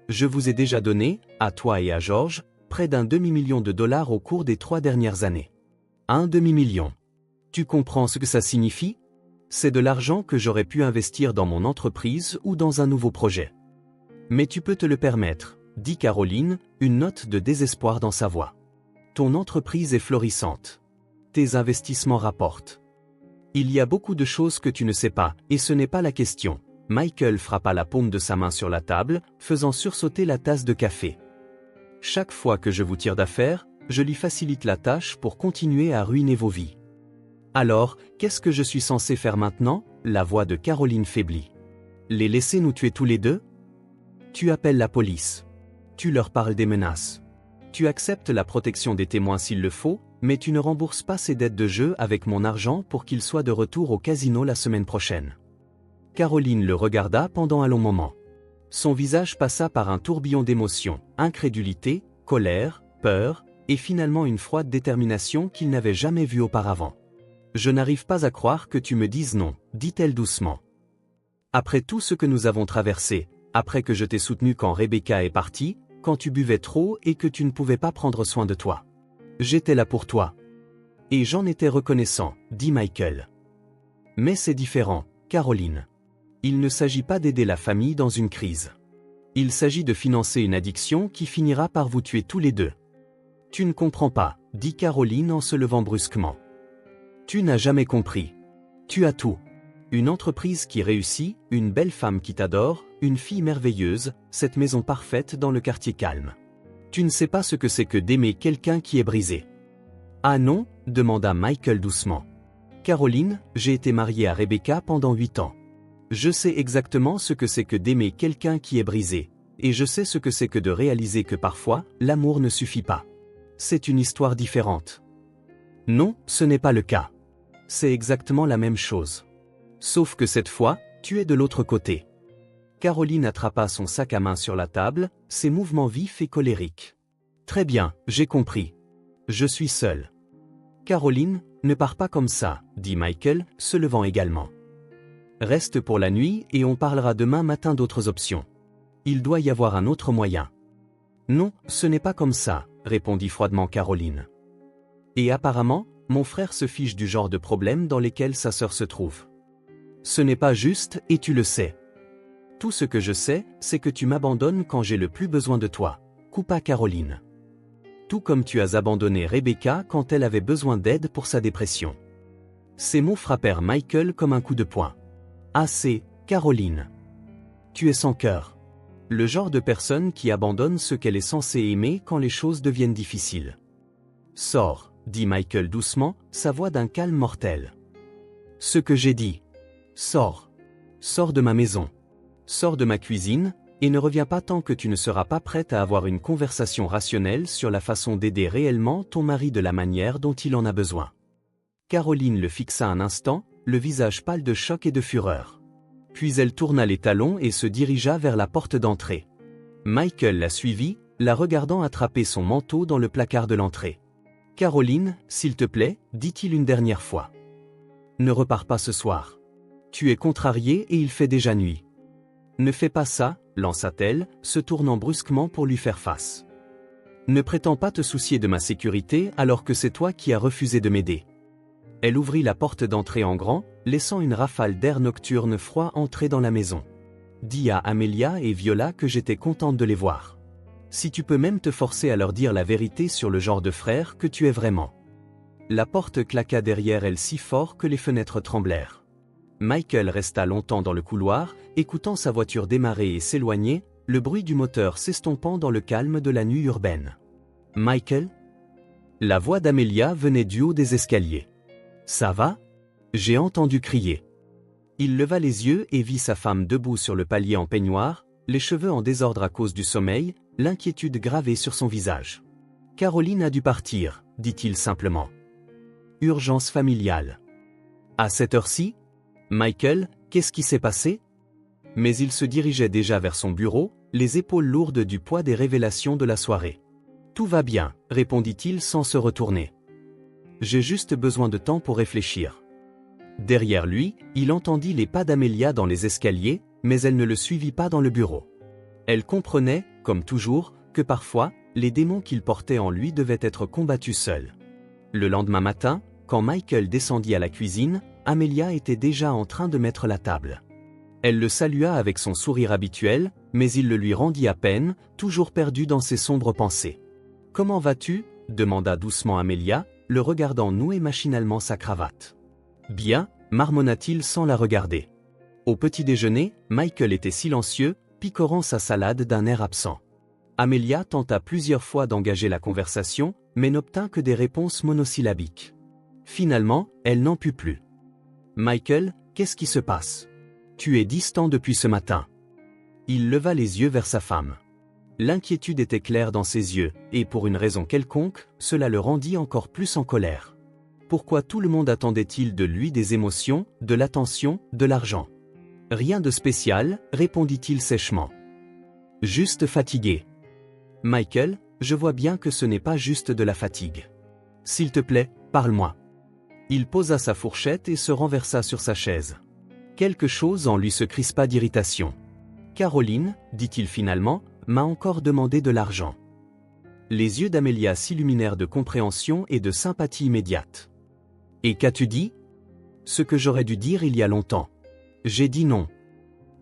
Je vous ai déjà donné, à toi et à George, près d'un demi-million de dollars au cours des 3 dernières années. Un demi-million. Tu comprends ce que ça signifie ? C'est de l'argent que j'aurais pu investir dans mon entreprise ou dans un nouveau projet. Mais tu peux te le permettre, dit Caroline, une note de désespoir dans sa voix. Ton entreprise est florissante. Tes investissements rapportent. Il y a beaucoup de choses que tu ne sais pas, et ce n'est pas la question. Michael frappa la paume de sa main sur la table, faisant sursauter la tasse de café. Chaque fois que je vous tire d'affaire, je lui facilite la tâche pour continuer à ruiner vos vies. Alors, qu'est-ce que je suis censé faire maintenant ? La voix de Caroline faiblit. Les laisser nous tuer tous les deux? Tu appelles la police. Tu leur parles des menaces. Tu acceptes la protection des témoins s'il le faut, mais tu ne rembourses pas ces dettes de jeu avec mon argent pour qu'ils soient de retour au casino la semaine prochaine. Caroline le regarda pendant un long moment. Son visage passa par un tourbillon d'émotions, incrédulité, colère, peur, et finalement une froide détermination qu'il n'avait jamais vue auparavant. « Je n'arrive pas à croire que tu me dises non, dit-elle doucement. Après tout ce que nous avons traversé, après que je t'ai soutenu quand Rebecca est partie, quand tu buvais trop et que tu ne pouvais pas prendre soin de toi. J'étais là pour toi. Et j'en étais reconnaissant, dit Michael. Mais c'est différent, Caroline. Il ne s'agit pas d'aider la famille dans une crise. Il s'agit de financer une addiction qui finira par vous tuer tous les deux. Tu ne comprends pas, dit Caroline en se levant brusquement. Tu n'as jamais compris. Tu as tout. Une entreprise qui réussit, une belle femme qui t'adore, une fille merveilleuse, cette maison parfaite dans le quartier calme. Tu ne sais pas ce que c'est que d'aimer quelqu'un qui est brisé. Ah non, demanda Michael doucement. Caroline, j'ai été marié à Rebecca pendant 8 ans. Je sais exactement ce que c'est que d'aimer quelqu'un qui est brisé, et je sais ce que c'est que de réaliser que parfois, l'amour ne suffit pas. C'est une histoire différente. Non, ce n'est pas le cas. C'est exactement la même chose. Sauf que cette fois, tu es de l'autre côté. Caroline attrapa son sac à main sur la table, ses mouvements vifs et colériques. Très bien, j'ai compris. Je suis seul. Caroline, ne pars pas comme ça, dit Michael, se levant également. Reste pour la nuit et on parlera demain matin d'autres options. Il doit y avoir un autre moyen. Non, ce n'est pas comme ça, répondit froidement Caroline. Et apparemment, mon frère se fiche du genre de problème dans lesquels sa sœur se trouve. Ce n'est pas juste et tu le sais. Tout ce que je sais, c'est que tu m'abandonnes quand j'ai le plus besoin de toi, coupa Caroline. Tout comme tu as abandonné Rebecca quand elle avait besoin d'aide pour sa dépression. Ces mots frappèrent Michael comme un coup de poing. Assez, Caroline. Tu es sans cœur. Le genre de personne qui abandonne ce qu'elle est censée aimer quand les choses deviennent difficiles. Sors, dit Michael doucement, sa voix d'un calme mortel. Ce que j'ai dit. Sors. Sors de ma maison. Sors de ma cuisine, et ne reviens pas tant que tu ne seras pas prête à avoir une conversation rationnelle sur la façon d'aider réellement ton mari de la manière dont il en a besoin. Caroline le fixa un instant, le visage pâle de choc et de fureur. Puis elle tourna les talons et se dirigea vers la porte d'entrée. Michael la suivit, la regardant attraper son manteau dans le placard de l'entrée. « Caroline, s'il te plaît, dit-il une dernière fois. Ne repars pas ce soir. Tu es contrariée et il fait déjà nuit. Ne fais pas ça, lança-t-elle, se tournant brusquement pour lui faire face. Ne prétends pas te soucier de ma sécurité alors que c'est toi qui as refusé de m'aider. Elle ouvrit la porte d'entrée en grand, laissant une rafale d'air nocturne froid entrer dans la maison. Dis à Amelia et Viola que j'étais contente de les voir. Si tu peux même te forcer à leur dire la vérité sur le genre de frère que tu es vraiment. La porte claqua derrière elle si fort que les fenêtres tremblèrent. Michael resta longtemps dans le couloir, écoutant sa voiture démarrer et s'éloigner, le bruit du moteur s'estompant dans le calme de la nuit urbaine. « Michael ?» La voix d'Amelia venait du haut des escaliers. « Ça va ?» J'ai entendu crier. Il leva les yeux et vit sa femme debout sur le palier en peignoir, les cheveux en désordre à cause du sommeil, l'inquiétude gravée sur son visage. « Caroline a dû partir, dit-il simplement. Urgence familiale. À cette heure-ci ? Michael, qu'est-ce qui s'est passé ? Mais il se dirigeait déjà vers son bureau, les épaules lourdes du poids des révélations de la soirée. Tout va bien, répondit-il sans se retourner. J'ai juste besoin de temps pour réfléchir. Derrière lui, il entendit les pas d'Amelia dans les escaliers, mais elle ne le suivit pas dans le bureau. Elle comprenait, comme toujours, que parfois, les démons qu'il portait en lui devaient être combattus seuls. Le lendemain matin, quand Michael descendit à la cuisine, Amelia était déjà en train de mettre la table. Elle le salua avec son sourire habituel, mais il le lui rendit à peine, toujours perdu dans ses sombres pensées. « Comment vas-tu » demanda doucement Amelia, le regardant nouer machinalement sa cravate. « Bien » marmonna-t-il sans la regarder. Au petit déjeuner, Michael était silencieux, picorant sa salade d'un air absent. Amelia tenta plusieurs fois d'engager la conversation, mais n'obtint que des réponses monosyllabiques. Finalement, elle n'en put plus. « Michael, qu'est-ce qui se passe ? Tu es distant depuis ce matin. Il leva les yeux vers sa femme. L'inquiétude était claire dans ses yeux, et pour une raison quelconque, cela le rendit encore plus en colère. Pourquoi tout le monde attendait-il de lui des émotions, de l'attention, de l'argent? Rien de spécial, répondit-il sèchement. Juste fatigué. Michael, je vois bien que ce n'est pas juste de la fatigue. S'il te plaît, parle-moi. Il posa sa fourchette et se renversa sur sa chaise. Quelque chose en lui se crispa d'irritation. Caroline, dit-il finalement, m'a encore demandé de l'argent. Les yeux d'Amelia s'illuminèrent de compréhension et de sympathie immédiate. Et qu'as-tu dit? Ce que j'aurais dû dire il y a longtemps. J'ai dit non.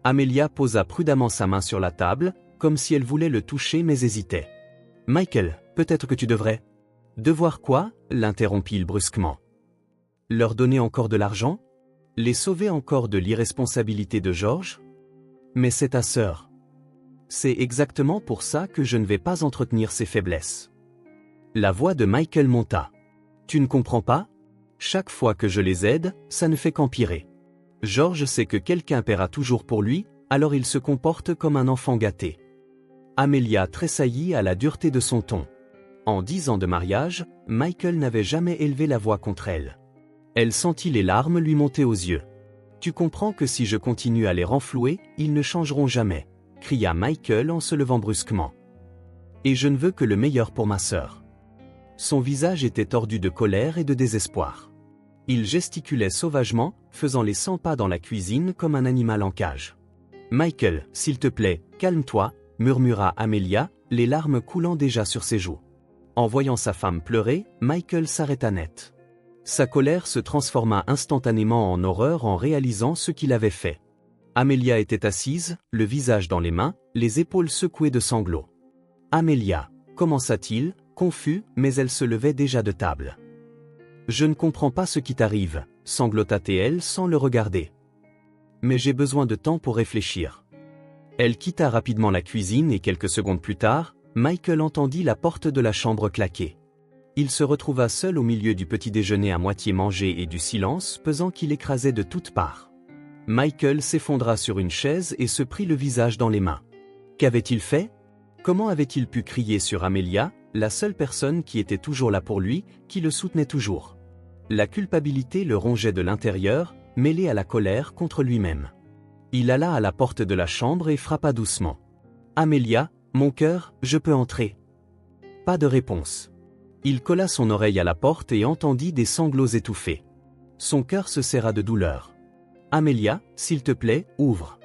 Amelia posa prudemment sa main sur la table, comme si elle voulait le toucher mais hésitait. Michael, peut-être que tu devrais. Devoir quoi? L'interrompit-il brusquement. Leur donner encore de l'argent? Les sauver encore de l'irresponsabilité de George? Mais c'est ta sœur. C'est exactement pour ça que je ne vais pas entretenir ses faiblesses. La voix de Michael monta. Tu ne comprends pas? Chaque fois que je les aide, ça ne fait qu'empirer. George sait que quelqu'un paiera toujours pour lui, alors il se comporte comme un enfant gâté. Amelia tressaillit à la dureté de son ton. En 10 ans de mariage, Michael n'avait jamais élevé la voix contre elle. Elle sentit les larmes lui monter aux yeux. Tu comprends que si je continue à les renflouer, ils ne changeront jamais, cria Michael en se levant brusquement. Et je ne veux que le meilleur pour ma sœur. Son visage était tordu de colère et de désespoir. Il gesticulait sauvagement, faisant les 100 pas dans la cuisine comme un animal en cage. Michael, s'il te plaît, calme-toi, murmura Amelia, les larmes coulant déjà sur ses joues. En voyant sa femme pleurer, Michael s'arrêta net. Sa colère se transforma instantanément en horreur en réalisant ce qu'il avait fait. Amelia était assise, le visage dans les mains, les épaules secouées de sanglots. Amelia, commença-t-il, confus, mais elle se levait déjà de table. Je ne comprends pas ce qui t'arrive, sanglota-t-elle sans le regarder. Mais j'ai besoin de temps pour réfléchir. Elle quitta rapidement la cuisine et quelques secondes plus tard, Michael entendit la porte de la chambre claquer. Il se retrouva seul au milieu du petit déjeuner à moitié mangé et du silence pesant qui l'écrasait de toutes parts. Michael s'effondra sur une chaise et se prit le visage dans les mains. Qu'avait-il fait? Comment avait-il pu crier sur Amelia, la seule personne qui était toujours là pour lui, qui le soutenait toujours? La culpabilité le rongeait de l'intérieur, mêlée à la colère contre lui-même. Il alla à la porte de la chambre et frappa doucement. Amelia, mon cœur, je peux entrer. Pas de réponse. Il colla son oreille à la porte et entendit des sanglots étouffés. Son cœur se serra de douleur. Amelia, s'il te plaît, ouvre.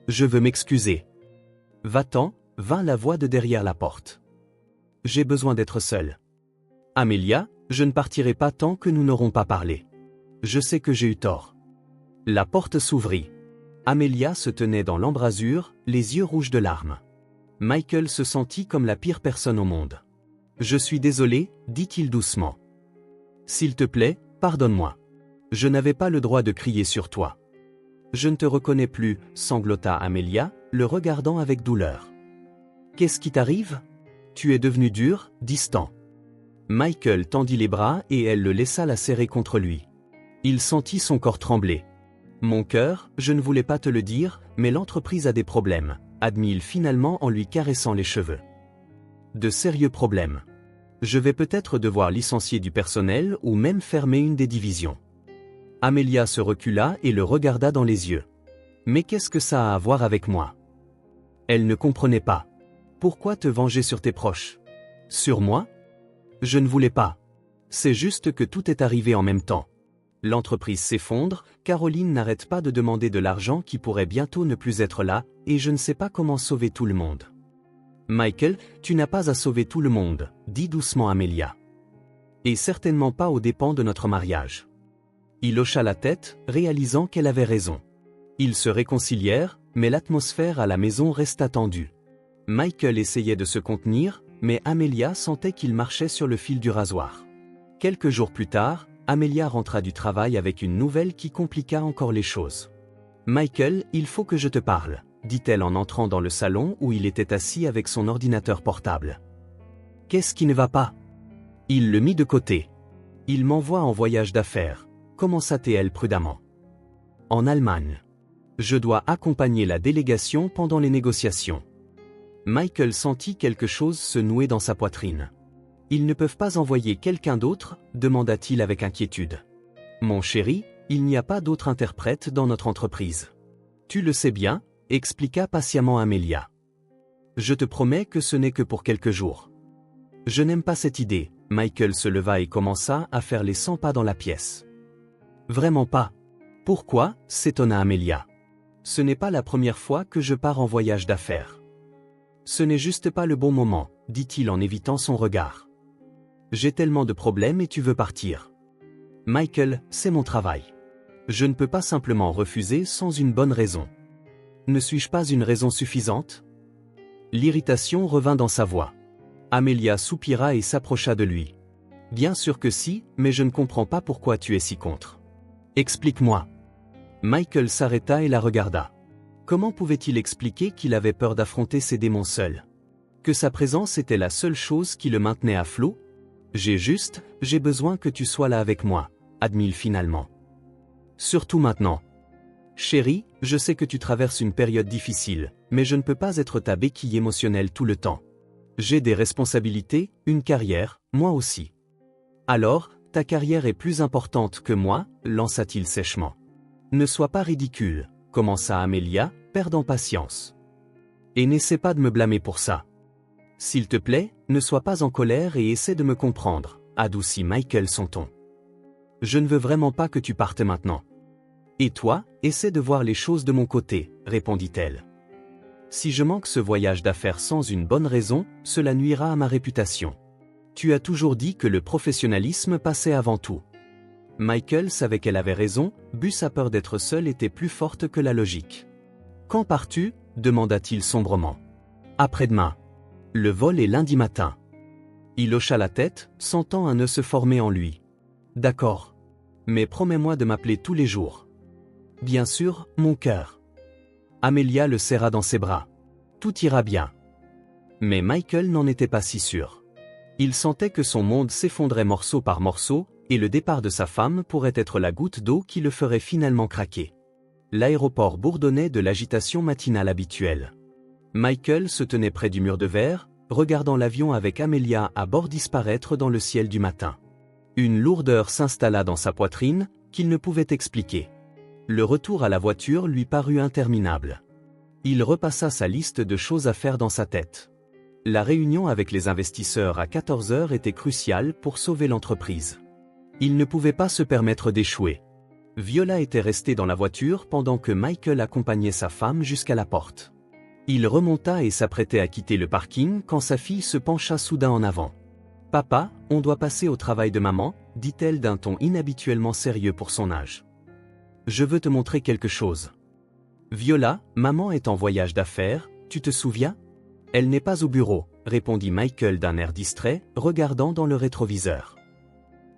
Je veux m'excuser. Va-t'en, vint la voix de derrière la porte. J'ai besoin d'être seul. Amelia, je ne partirai pas tant que nous n'aurons pas parlé. Je sais que j'ai eu tort. La porte s'ouvrit. Amelia se tenait dans l'embrasure, les yeux rouges de larmes. Michael se sentit comme la pire personne au monde. Je suis désolé, dit-il doucement. S'il te plaît, pardonne-moi. Je n'avais pas le droit de crier sur toi. Je ne te reconnais plus, sanglota Amelia, le regardant avec douleur. Qu'est-ce qui t'arrive? Tu es devenu dur, distant. Michael tendit les bras et elle le laissa la serrer contre lui. Il sentit son corps trembler. Mon cœur, je ne voulais pas te le dire, mais l'entreprise a des problèmes, admit-il finalement en lui caressant les cheveux. De sérieux problèmes. Je vais peut-être devoir licencier du personnel ou même fermer une des divisions. Amelia se recula et le regarda dans les yeux. Mais qu'est-ce que ça a à voir avec moi? Elle ne comprenait pas. Pourquoi te venger sur tes proches? Sur moi? Je ne voulais pas. C'est juste que tout est arrivé en même temps. L'entreprise s'effondre, Caroline n'arrête pas de demander de l'argent qui pourrait bientôt ne plus être là, et je ne sais pas comment sauver tout le monde. Michael, tu n'as pas à sauver tout le monde, dit doucement Amelia. Et certainement pas aux dépens de notre mariage. Il hocha la tête, réalisant qu'elle avait raison. Ils se réconcilièrent, mais l'atmosphère à la maison resta tendue. Michael essayait de se contenir, mais Amelia sentait qu'il marchait sur le fil du rasoir. Quelques jours plus tard, Amelia rentra du travail avec une nouvelle qui compliqua encore les choses. « Michael, il faut que je te parle », dit-elle en entrant dans le salon où il était assis avec son ordinateur portable. « Qu'est-ce qui ne va pas ?» Il le mit de côté. « Il m'envoie en voyage d'affaires », commença-t-elle prudemment. « En Allemagne. Je dois accompagner la délégation pendant les négociations. Michael sentit quelque chose se nouer dans sa poitrine. Ils ne peuvent pas envoyer quelqu'un d'autre, demanda-t-il avec inquiétude. Mon chéri, il n'y a pas d'autre interprète dans notre entreprise. Tu le sais bien, expliqua patiemment Amelia. Je te promets que ce n'est que pour quelques jours. Je n'aime pas cette idée. Michael se leva et commença à faire les 100 pas dans la pièce. Vraiment pas. Pourquoi, s'étonna Amelia. Ce n'est pas la première fois que je pars en voyage d'affaires. Ce n'est juste pas le bon moment, dit-il en évitant son regard. J'ai tellement de problèmes et tu veux partir. Michael, c'est mon travail. Je ne peux pas simplement refuser sans une bonne raison. Ne suis-je pas une raison suffisante? L'irritation revint dans sa voix. Amelia soupira et s'approcha de lui. Bien sûr que si, mais je ne comprends pas pourquoi tu es si contre. Explique-moi. Michael s'arrêta et la regarda. Comment pouvait-il expliquer qu'il avait peur d'affronter ses démons seul? Que sa présence était la seule chose qui le maintenait à flot? J'ai besoin que tu sois là avec moi, admit-il finalement. Surtout maintenant. Chérie, je sais que tu traverses une période difficile, mais je ne peux pas être ta béquille émotionnelle tout le temps. J'ai des responsabilités, une carrière, moi aussi. Alors, ta carrière est plus importante que moi, lança-t-il sèchement. Ne sois pas ridicule, commença Amelia, perdant patience. Et n'essaie pas de me blâmer pour ça. S'il te plaît, ne sois pas en colère et essaie de me comprendre, adoucit Michael son ton. Je ne veux vraiment pas que tu partes maintenant. Et toi, essaie de voir les choses de mon côté, répondit-elle. Si je manque ce voyage d'affaires sans une bonne raison, cela nuira à ma réputation. Tu as toujours dit que le professionnalisme passait avant tout. Michael savait qu'elle avait raison, but sa peur d'être seul était plus forte que la logique. Quand pars-tu? Demanda-t-il sombrement. Après-demain. Le vol est lundi matin. Il hocha la tête, sentant un nœud se former en lui. D'accord. Mais promets-moi de m'appeler tous les jours. Bien sûr, mon cœur. Amelia le serra dans ses bras. Tout ira bien. Mais Michael n'en était pas si sûr. Il sentait que son monde s'effondrait morceau par morceau, et le départ de sa femme pourrait être la goutte d'eau qui le ferait finalement craquer. L'aéroport bourdonnait de l'agitation matinale habituelle. Michael se tenait près du mur de verre, regardant l'avion avec Amelia à bord disparaître dans le ciel du matin. Une lourdeur s'installa dans sa poitrine, qu'il ne pouvait expliquer. Le retour à la voiture lui parut interminable. Il repassa sa liste de choses à faire dans sa tête. La réunion avec les investisseurs à 14 heures était cruciale pour sauver l'entreprise. Il ne pouvait pas se permettre d'échouer. Viola était restée dans la voiture pendant que Michael accompagnait sa femme jusqu'à la porte. Il remonta et s'apprêtait à quitter le parking quand sa fille se pencha soudain en avant. « Papa, on doit passer au travail de maman », dit-elle d'un ton inhabituellement sérieux pour son âge. « Je veux te montrer quelque chose. » Viola, maman est en voyage d'affaires, tu te souviens? Elle n'est pas au bureau, répondit Michael d'un air distrait, regardant dans le rétroviseur.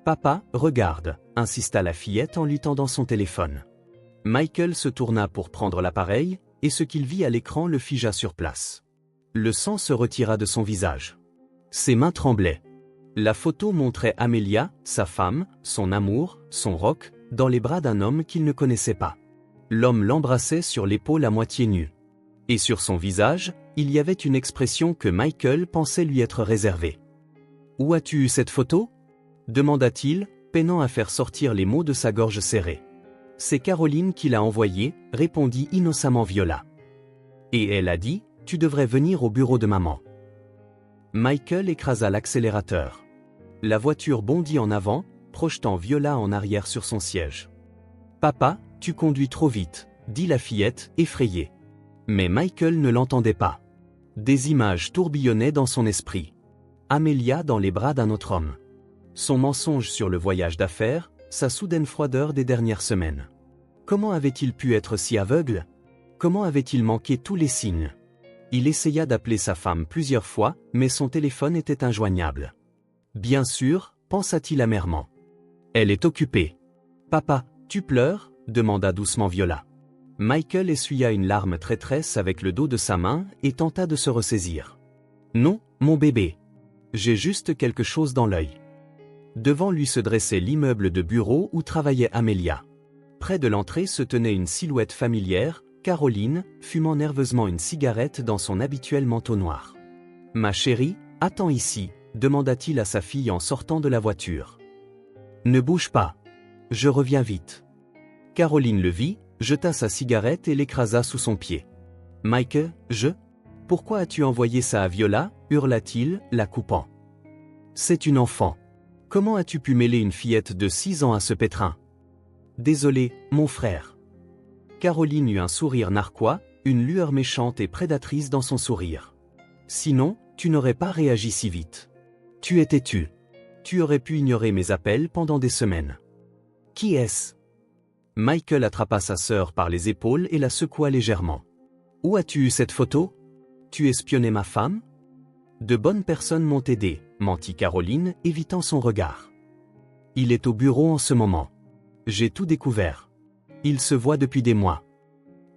Papa, regarde, insista la fillette en lui tendant son téléphone. Michael se tourna pour prendre l'appareil, et ce qu'il vit à l'écran le figea sur place. Le sang se retira de son visage. Ses mains tremblaient. La photo montrait Amelia, sa femme, son amour, son roc, dans les bras d'un homme qu'il ne connaissait pas. L'homme l'embrassait sur l'épaule à moitié nue. Et sur son visage, il y avait une expression que Michael pensait lui être réservée. « Où as-tu eu cette photo ?» demanda-t-il, peinant à faire sortir les mots de sa gorge serrée. « C'est Caroline qui l'a envoyée, répondit innocemment Viola. Et elle a dit, tu devrais venir au bureau de maman. Michael écrasa l'accélérateur. La voiture bondit en avant, projetant Viola en arrière sur son siège. « Papa, tu conduis trop vite, » dit la fillette, effrayée. Mais Michael ne l'entendait pas. Des images tourbillonnaient dans son esprit. Amelia dans les bras d'un autre homme. Son mensonge sur le voyage d'affaires, sa soudaine froideur des dernières semaines. Comment avait-il pu être si aveugle? Comment avait-il manqué tous les signes? Il essaya d'appeler sa femme plusieurs fois, mais son téléphone était injoignable. Bien sûr, pensa-t-il amèrement. Elle est occupée. Papa, tu pleures? Demanda doucement Viola. Michael essuya une larme traîtresse avec le dos de sa main et tenta de se ressaisir. Non, mon bébé. J'ai juste quelque chose dans l'œil. Devant lui se dressait l'immeuble de bureau où travaillait Amelia. Près de l'entrée se tenait une silhouette familière, Caroline, fumant nerveusement une cigarette dans son habituel manteau noir. « Ma chérie, attends ici », demanda-t-il à sa fille en sortant de la voiture. « Ne bouge pas. Je reviens vite. » Caroline le vit, jeta sa cigarette et l'écrasa sous son pied. « Mike, Pourquoi as-tu envoyé ça à Viola » hurla-t-il, la coupant. « C'est une enfant. Comment as-tu pu mêler une fillette de 6 ans à ce pétrin ?»« Désolé, mon frère. » Caroline eut un sourire narquois, une lueur méchante et prédatrice dans son sourire. « Sinon, tu n'aurais pas réagi si vite. Tu es têtu. Tu aurais pu ignorer mes appels pendant des semaines. »« Qui est-ce » Michael attrapa sa sœur par les épaules et la secoua légèrement. « Où as-tu eu cette photo ? Tu espionnais ma femme ? » « De bonnes personnes m'ont aidé, » mentit Caroline, évitant son regard. « Il est au bureau en ce moment. J'ai tout découvert. Il se voit depuis des mois. »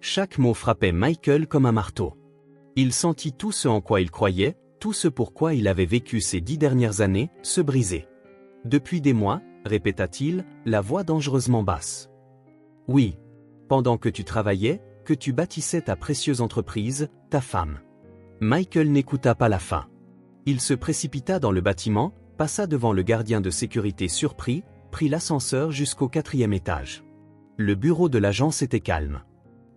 Chaque mot frappait Michael comme un marteau. Il sentit tout ce en quoi il croyait, tout ce pourquoi il avait vécu ces 10 dernières années, se briser. « Depuis des mois » répéta-t-il, la voix dangereusement basse. « Oui. Pendant que tu travaillais, que tu bâtissais ta précieuse entreprise, ta femme. » Michael n'écouta pas la fin. Il se précipita dans le bâtiment, passa devant le gardien de sécurité surpris, prit l'ascenseur jusqu'au 4e étage. Le bureau de l'agence était calme.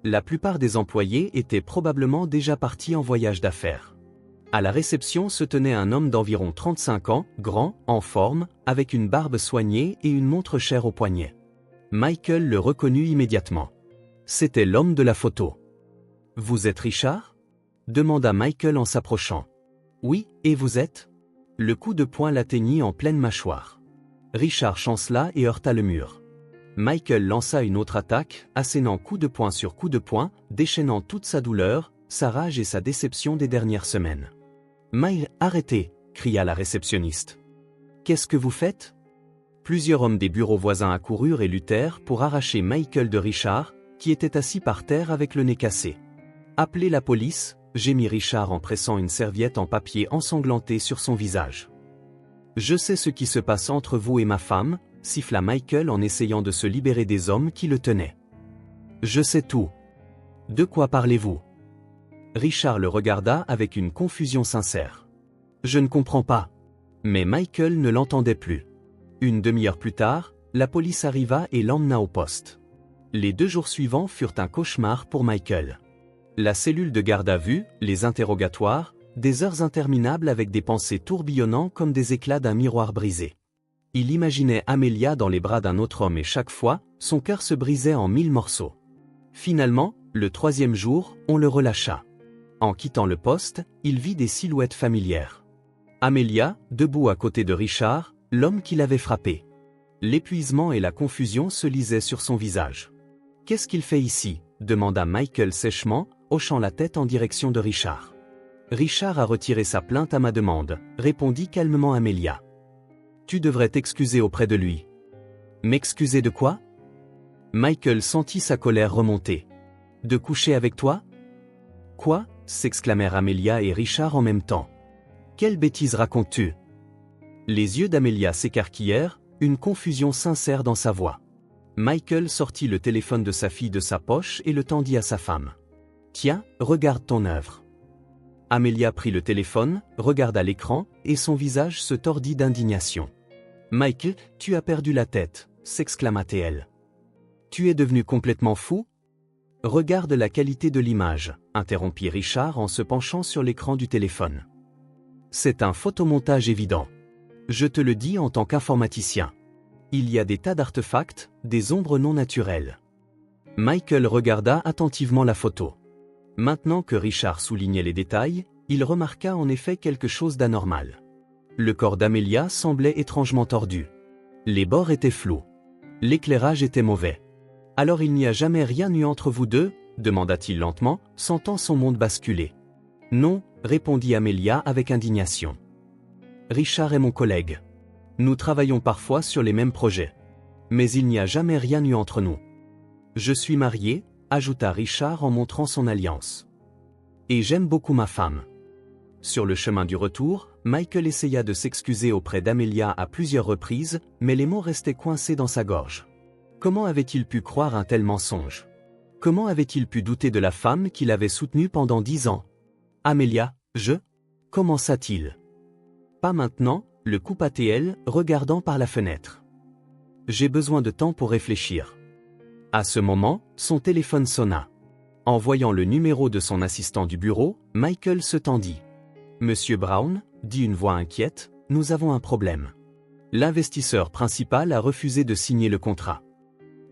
La plupart des employés étaient probablement déjà partis en voyage d'affaires. À la réception se tenait un homme d'environ 35 ans, grand, en forme, avec une barbe soignée et une montre chère au poignet. Michael le reconnut immédiatement. C'était l'homme de la photo. « Vous êtes Richard ?» demanda Michael en s'approchant. « Oui, et vous êtes ?» Le coup de poing l'atteignit en pleine mâchoire. Richard chancela et heurta le mur. Michael lança une autre attaque, assénant coup de poing sur coup de poing, déchaînant toute sa douleur, sa rage et sa déception des dernières semaines. « Mike, arrêtez !» cria la réceptionniste. « Qu'est-ce que vous faites ?» Plusieurs hommes des bureaux voisins accoururent et luttèrent pour arracher Michael de Richard, qui était assis par terre avec le nez cassé. « Appelez la police !» gémit Richard en pressant une serviette en papier ensanglantée sur son visage. « Je sais ce qui se passe entre vous et ma femme » siffla Michael en essayant de se libérer des hommes qui le tenaient. « Je sais tout. De quoi parlez-vous » Richard le regarda avec une confusion sincère. « Je ne comprends pas. » Mais Michael ne l'entendait plus. Une demi-heure plus tard, la police arriva et l'emmena au poste. Les 2 jours suivants furent un cauchemar pour Michael. La cellule de garde à vue, les interrogatoires, des heures interminables avec des pensées tourbillonnant comme des éclats d'un miroir brisé. Il imaginait Amelia dans les bras d'un autre homme et chaque fois, son cœur se brisait en 1000 morceaux. Finalement, le 3e jour, on le relâcha. En quittant le poste, il vit des silhouettes familières. Amelia, debout à côté de Richard, l'homme qui l'avait frappé. L'épuisement et la confusion se lisaient sur son visage. « Qu'est-ce qu'il fait ici ?» demanda Michael sèchement, hochant la tête en direction de Richard. « Richard a retiré sa plainte à ma demande », répondit calmement Amelia. « Tu devrais t'excuser auprès de lui. »« M'excuser de quoi ?» Michael sentit sa colère remonter. « De coucher avec toi ?»« Quoi ?» s'exclamèrent Amelia et Richard en même temps. « Quelle bêtise racontes-tu » Les yeux d'Amelia s'écarquillèrent, une confusion sincère dans sa voix. Michael sortit le téléphone de sa fille de sa poche et le tendit à sa femme. « Tiens, regarde ton œuvre. » Amelia prit le téléphone, regarda l'écran, et son visage se tordit d'indignation. « Michael, tu as perdu la tête » s'exclama-t-elle. « Tu es devenu complètement fou ?»« Regarde la qualité de l'image » interrompit Richard en se penchant sur l'écran du téléphone. « C'est un photomontage évident. Je te le dis en tant qu'informaticien. Il y a des tas d'artefacts, des ombres non naturelles. » Michael regarda attentivement la photo. Maintenant que Richard soulignait les détails, il remarqua en effet quelque chose d'anormal. Le corps d'Amelia semblait étrangement tordu. Les bords étaient flous. L'éclairage était mauvais. « Alors il n'y a jamais rien eu entre vous deux ?» demanda-t-il lentement, sentant son monde basculer. « Non » répondit Amelia avec indignation. « Richard est mon collègue. Nous travaillons parfois sur les mêmes projets. Mais il n'y a jamais rien eu entre nous. Je suis marié, » ajouta Richard en montrant son alliance. « Et j'aime beaucoup ma femme. » Sur le chemin du retour, Michael essaya de s'excuser auprès d'Amelia à plusieurs reprises, mais les mots restaient coincés dans sa gorge. Comment avait-il pu croire un tel mensonge ? Comment avait-il pu douter de la femme qu'il avait soutenue pendant 10 ans? Amelia, commença-t-il. Pas maintenant, le coupa-t-elle, regardant par la fenêtre. J'ai besoin de temps pour réfléchir. À ce moment, son téléphone sonna. En voyant le numéro de son assistant du bureau, Michael se tendit. Monsieur Brown, dit une voix inquiète, nous avons un problème. L'investisseur principal a refusé de signer le contrat.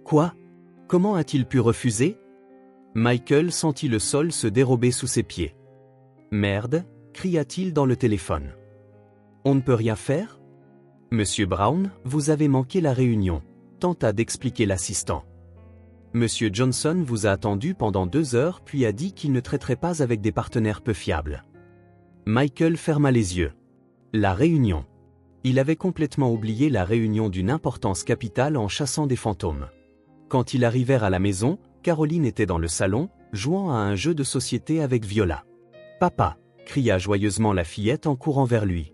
Quoi? Comment a-t-il pu refuser? Michael sentit le sol se dérober sous ses pieds. Merde, cria-t-il dans le téléphone. On ne peut rien faire? Monsieur Brown, vous avez manqué la réunion, tenta d'expliquer l'assistant. Monsieur Johnson vous a attendu pendant 2 heures puis a dit qu'il ne traiterait pas avec des partenaires peu fiables. Michael ferma les yeux. La réunion. Il avait complètement oublié la réunion d'une importance capitale en chassant des fantômes. Quand ils arrivèrent à la maison, Caroline était dans le salon, jouant à un jeu de société avec Viola. « Papa !» cria joyeusement la fillette en courant vers lui.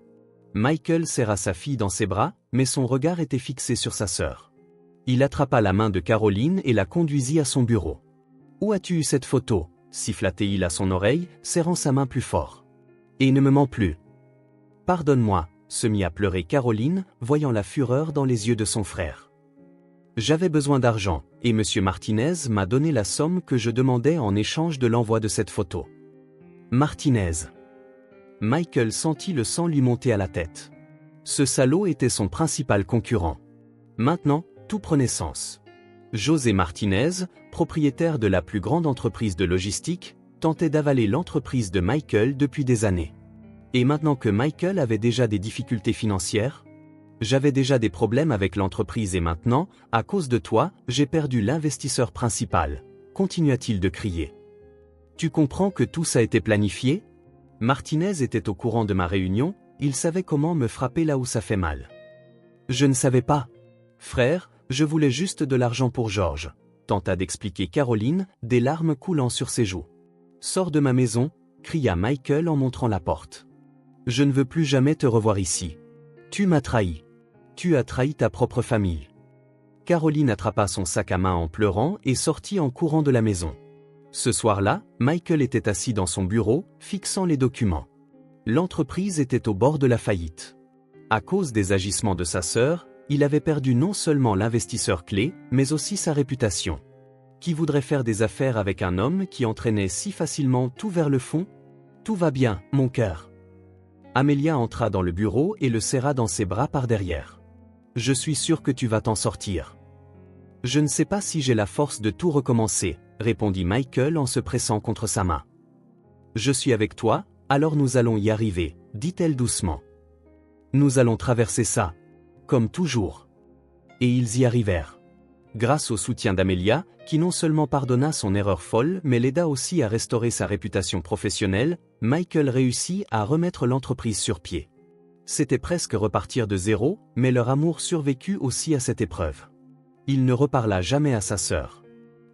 Michael serra sa fille dans ses bras, mais son regard était fixé sur sa sœur. Il attrapa la main de Caroline et la conduisit à son bureau. « Où as-tu eu cette photo ?» siffla-t-il à son oreille, serrant sa main plus fort. « Et ne me mens plus. »« Pardonne-moi » se mit à pleurer Caroline, voyant la fureur dans les yeux de son frère. « J'avais besoin d'argent, et M. Martinez m'a donné la somme que je demandais en échange de l'envoi de cette photo. » Martinez. Michael sentit le sang lui monter à la tête. Ce salaud était son principal concurrent. Maintenant, tout prenait sens. José Martinez, propriétaire de la plus grande entreprise de logistique, tentait d'avaler l'entreprise de Michael depuis des années. Et maintenant que Michael avait déjà des difficultés financières, j'avais déjà des problèmes avec l'entreprise et maintenant, à cause de toi, j'ai perdu l'investisseur principal, continua-t-il de crier. Tu comprends que tout ça a été planifié? Martinez était au courant de ma réunion, il savait comment me frapper là où ça fait mal. Je ne savais pas. Frère, je voulais juste de l'argent pour George, tenta d'expliquer Caroline, des larmes coulant sur ses joues. Sors de ma maison, cria Michael en montrant la porte. Je ne veux plus jamais te revoir ici. Tu m'as trahi. Tu as trahi ta propre famille. Caroline attrapa son sac à main en pleurant et sortit en courant de la maison. Ce soir-là, Michael était assis dans son bureau, fixant les documents. L'entreprise était au bord de la faillite. À cause des agissements de sa sœur, il avait perdu non seulement l'investisseur clé, mais aussi sa réputation. Qui voudrait faire des affaires avec un homme qui entraînait si facilement tout vers le fond? Tout va bien, mon cœur. Amelia entra dans le bureau et le serra dans ses bras par derrière. Je suis sûr que tu vas t'en sortir. Je ne sais pas si j'ai la force de tout recommencer, répondit Michael en se pressant contre sa main. Je suis avec toi, alors nous allons y arriver, dit-elle doucement. Nous allons traverser ça. Comme toujours. Et ils y arrivèrent. Grâce au soutien d'Amelia, qui non seulement pardonna son erreur folle mais l'aida aussi à restaurer sa réputation professionnelle, Michael réussit à remettre l'entreprise sur pied. C'était presque repartir de zéro, mais leur amour survécut aussi à cette épreuve. Il ne reparla jamais à sa sœur.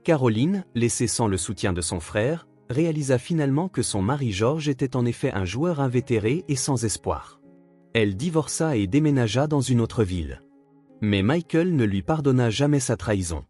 Caroline, laissée sans le soutien de son frère, réalisa finalement que son mari George était en effet un joueur invétéré et sans espoir. Elle divorça et déménagea dans une autre ville. Mais Michael ne lui pardonna jamais sa trahison.